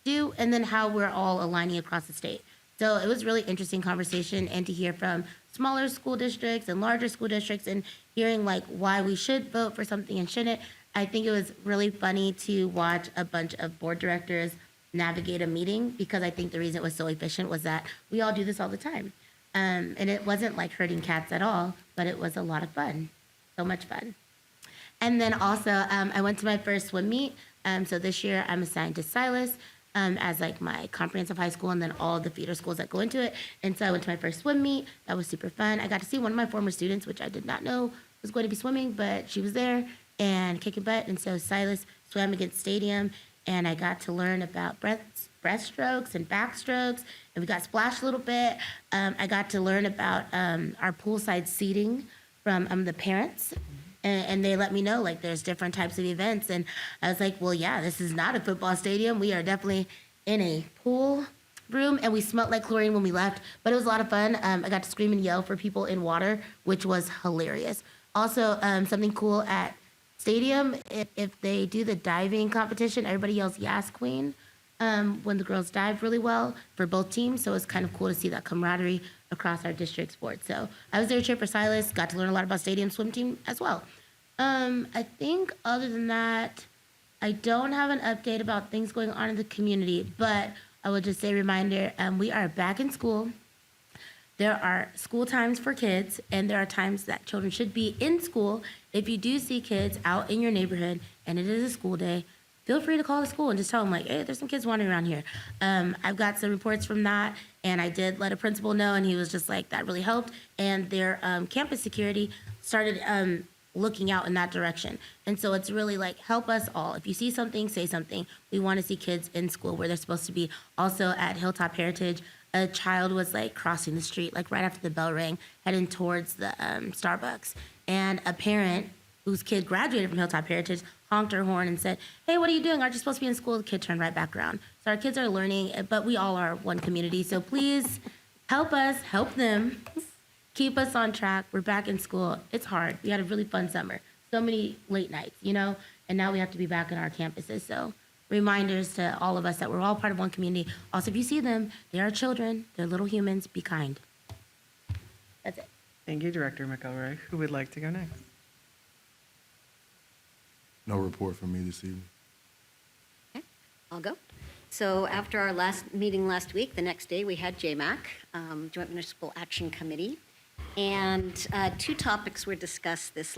do, and then how we're all aligning across the state. So it was really interesting conversation, and to hear from smaller school districts and larger school districts and hearing like why we should vote for something and shouldn't. I think it was really funny to watch a bunch of board directors navigate a meeting, because I think the reason it was so efficient was that we all do this all the time. And it wasn't like herding cats at all, but it was a lot of fun. So much fun. And then also, I went to my first swim meet. So this year I'm assigned to Silas as like my comprehensive high school, and then all the feeder schools that go into it. And so I went to my first swim meet. That was super fun. I got to see one of my former students, which I did not know was going to be swimming, but she was there and kicking butt. And so Silas swam against Stadium, and I got to learn about breaststrokes and backstrokes, and we got splashed a little bit. I got to learn about our poolside seating from the parents. And they let me know, like, there's different types of events. And I was like, well, yeah, this is not a football stadium. We are definitely in a pool room, and we smelled like chlorine when we left. But it was a lot of fun. I got to scream and yell for people in water, which was hilarious. Also, something cool at Stadium, if they do the diving competition, everybody yells, "Yas, Queen," when the girls dive really well for both teams. So it's kind of cool to see that camaraderie across our district sports. So I was there to cheer for Silas, got to learn a lot about Stadium swim team as well. I think other than that, I don't have an update about things going on in the community, but I would just say reminder, we are back in school. There are school times for kids, and there are times that children should be in school. If you do see kids out in your neighborhood and it is a school day, feel free to call the school and just tell them, like, hey, there's some kids wandering around here. I've got some reports from that, and I did let a principal know, and he was just like, that really helped. And their campus security started looking out in that direction. And so it's really like, help us all. If you see something, say something. We want to see kids in school where they're supposed to be. Also at Hilltop Heritage, a child was like crossing the street, like right after the bell rang, heading towards the Starbucks. And a parent whose kid graduated from Hilltop Heritage honked her horn and said, hey, what are you doing? Aren't you supposed to be in school? The kid turned right back around. So our kids are learning, but we all are one community. So please help us, help them, keep us on track. We're back in school. It's hard. We had a really fun summer. So many late nights, you know, and now we have to be back in our campuses. So reminders to all of us that we're all part of one community. Also, if you see them, they are children. They're little humans. Be kind. That's it. Thank you, Director McElroy. Who would like to go next? No report from me this evening. I'll go. So after our last meeting last week, the next day we had JMAC, Joint Municipal Action Committee, and two topics were discussed this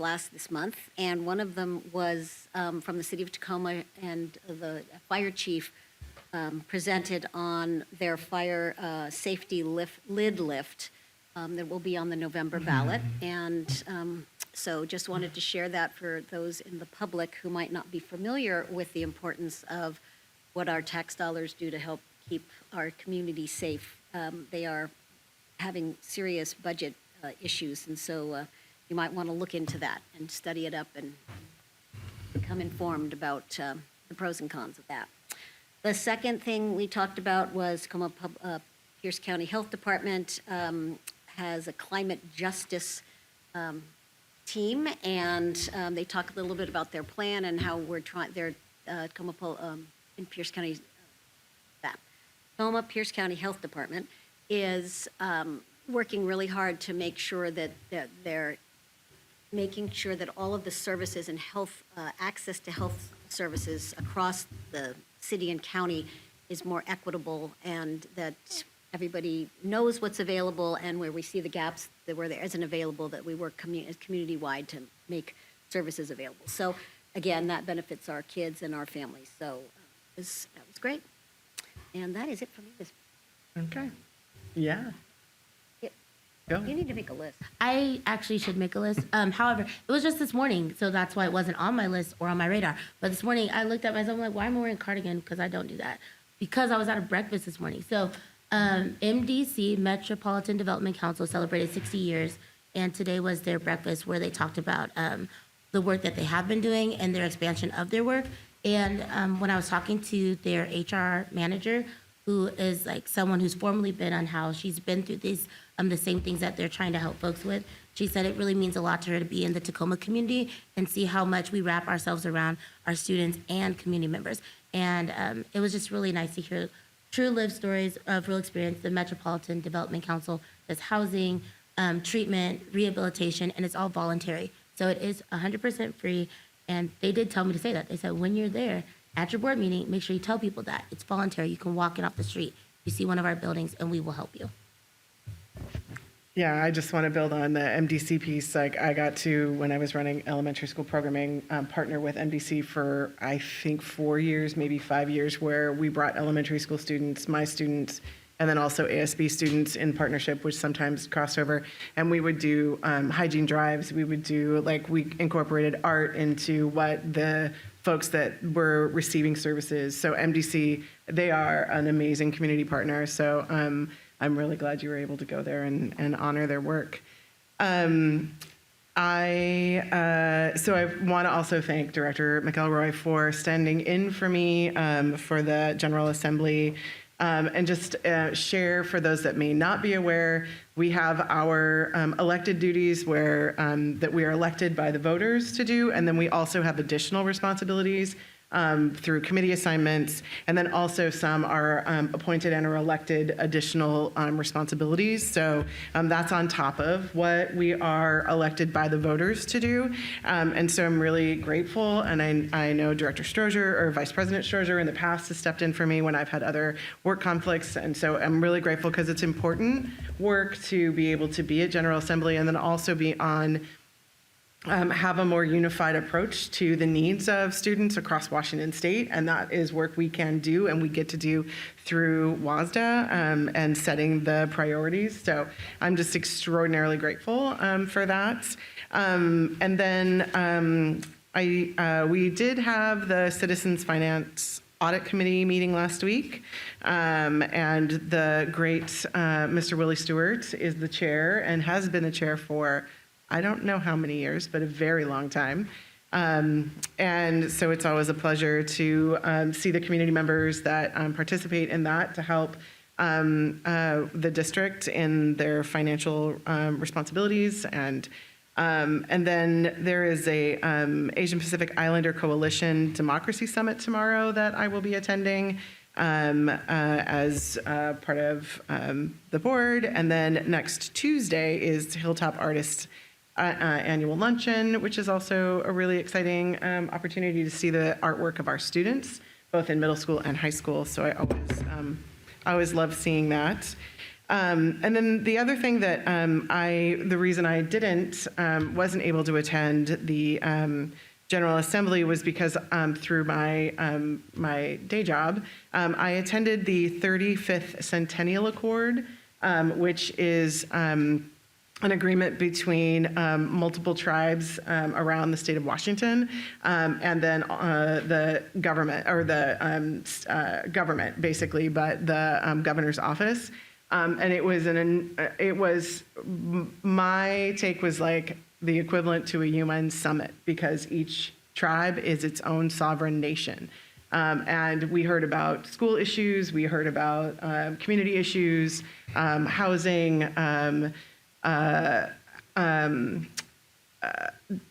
month, and one of them was from the City of Tacoma, and the fire chief presented on their fire safety lid lift that will be on the November ballot, and so just wanted to share that for those in the public who might not be familiar with the importance of what our tax dollars do to help keep our community safe. They are having serious budget issues, and so you might want to look into that and study it up and become informed about the pros and cons of that. The second thing we talked about was Pierce County Health Department has a climate justice team, and they talk a little bit about their plan and how we're trying. They're in Pierce County, Tacoma Pierce County Health Department is working really hard to make sure that they're making sure that all of the services and health access to health services across the city and county is more equitable, and that everybody knows what's available, and where we see the gaps that where there isn't available, that we work community-wide to make services available. So again, that benefits our kids and our families. So that was great. And that is it for me this Okay. Yeah. You need to make a list. I actually should make a list. However, it was just this morning, so that's why it wasn't on my list or on my radar. But this morning, I looked at myself, I'm like, why am I wearing a cardigan? Because I don't do that. Because I was at a breakfast this morning. So MDC, Metropolitan Development Council, celebrated 60 years, and today was their breakfast where they talked about the work that they have been doing and their expansion of their work. And when I was talking to their HR manager, who is like someone who's formerly been unhoused, she's been through these the same things that they're trying to help folks with. She said it really means a lot to her to be in the Tacoma community and see how much we wrap ourselves around our students and community members. And it was just really nice to hear true lived stories of real experience. The Metropolitan Development Council does housing, treatment, rehabilitation, and it's all voluntary. So it is 100% free. And they did tell me to say that. They said, when you're there at your board meeting, make sure you tell people that it's voluntary. You can walk in off the street. You see one of our buildings, and we will help you. Yeah, I just want to build on the MDC piece. Like, I got to, when I was running elementary school programming, partner with MDC for, I think, 4 years, maybe 5 years, where we brought elementary school students, my students, and then also ASB students in partnership, which sometimes crossed over. And we would do hygiene drives. We would do, like, we incorporated art into what the folks that were receiving services. So MDC, they are an amazing community partner. So I'm really glad you were able to go there and honor their work. So I want to also thank Director McElroy for standing in for me for the General Assembly. And just share for those that may not be aware, we have our elected duties where that we are elected by the voters to do, and then we also have additional responsibilities through committee assignments, and then also some are appointed and are elected additional responsibilities. So that's on top of what we are elected by the voters to do. And so I'm really grateful, and I know Director Strozier or Vice President Strozier in the past has stepped in for me when I've had other work conflicts, and so I'm really grateful because it's important work to be able to be at General Assembly and then also be on have a more unified approach to the needs of students across Washington State, and that is work we can do and we get to do through WASDA and setting the priorities. So I'm just extraordinarily grateful for that. And then we did have the Citizens Finance Audit Committee meeting last week, and the great Mr. Willie Stewart is the chair and has been the chair for I don't know how many years, but a very long time. And so it's always a pleasure to see the community members that participate in that to help the district in their financial responsibilities. And then there is a Asian Pacific Islander Coalition Democracy Summit tomorrow that I will be attending as part of the board. And then next Tuesday is Hilltop Artists annual luncheon, which is also a really exciting opportunity to see the artwork of our students, both in middle school and high school. So I always love seeing that. And then the other thing that the reason I wasn't able to attend the General Assembly was because through my day job, I attended the 35th Centennial Accord, which is an agreement between multiple tribes around the state of Washington, and then the government, or the government basically, but the governor's office. And my take was like the equivalent to a UN summit, because each tribe is its own sovereign nation. And we heard about school issues, we heard about community issues, housing,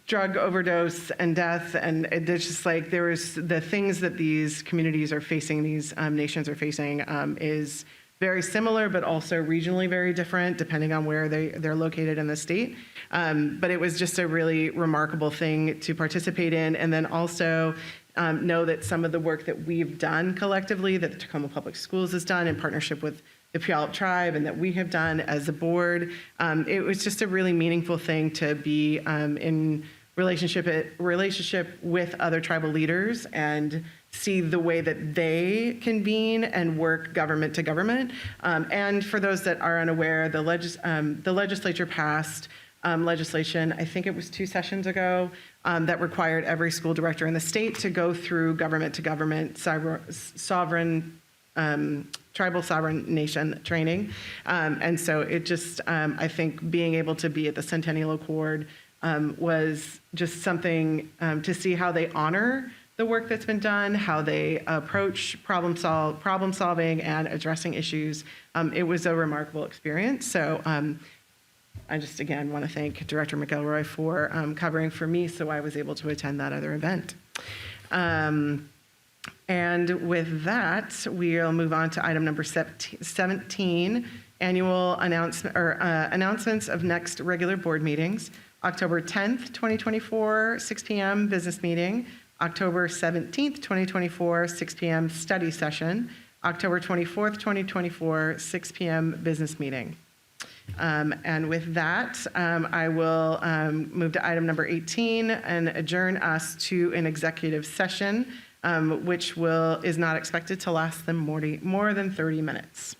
drug overdose and death, and there's just like, there was the things that these communities are facing, these nations are facing, is very similar, but also regionally very different, depending on where they're located in the state. But it was just a really remarkable thing to participate in, and then also know that some of the work that we've done collectively, that the Tacoma Public Schools has done in partnership with the Puyallup Tribe, and that we have done as a board, it was just a really meaningful thing to be in relationship with other tribal leaders and see the way that they convene and work government to government. And for those that are unaware, the legislature passed legislation, I think it was 2 sessions ago, that required every school director in the state to go through government to government tribal sovereign nation training. And so it just, I think being able to be at the Centennial Accord was just something to see how they honor the work that's been done, how they approach problem solving and addressing issues. It was a remarkable experience. So I just, again, want to thank Director McElroy for covering for me, so I was able to attend that other event. And with that, we'll move on to item number 17, annual announcements of next regular board meetings. October 10th, 2024, 6 p.m. business meeting. October 17th, 2024, 6 p.m. study session. October 24th, 2024, 6 p.m. business meeting. And with that, I will move to item number 18 and adjourn us to an executive session, which is not expected to last more than 30 minutes.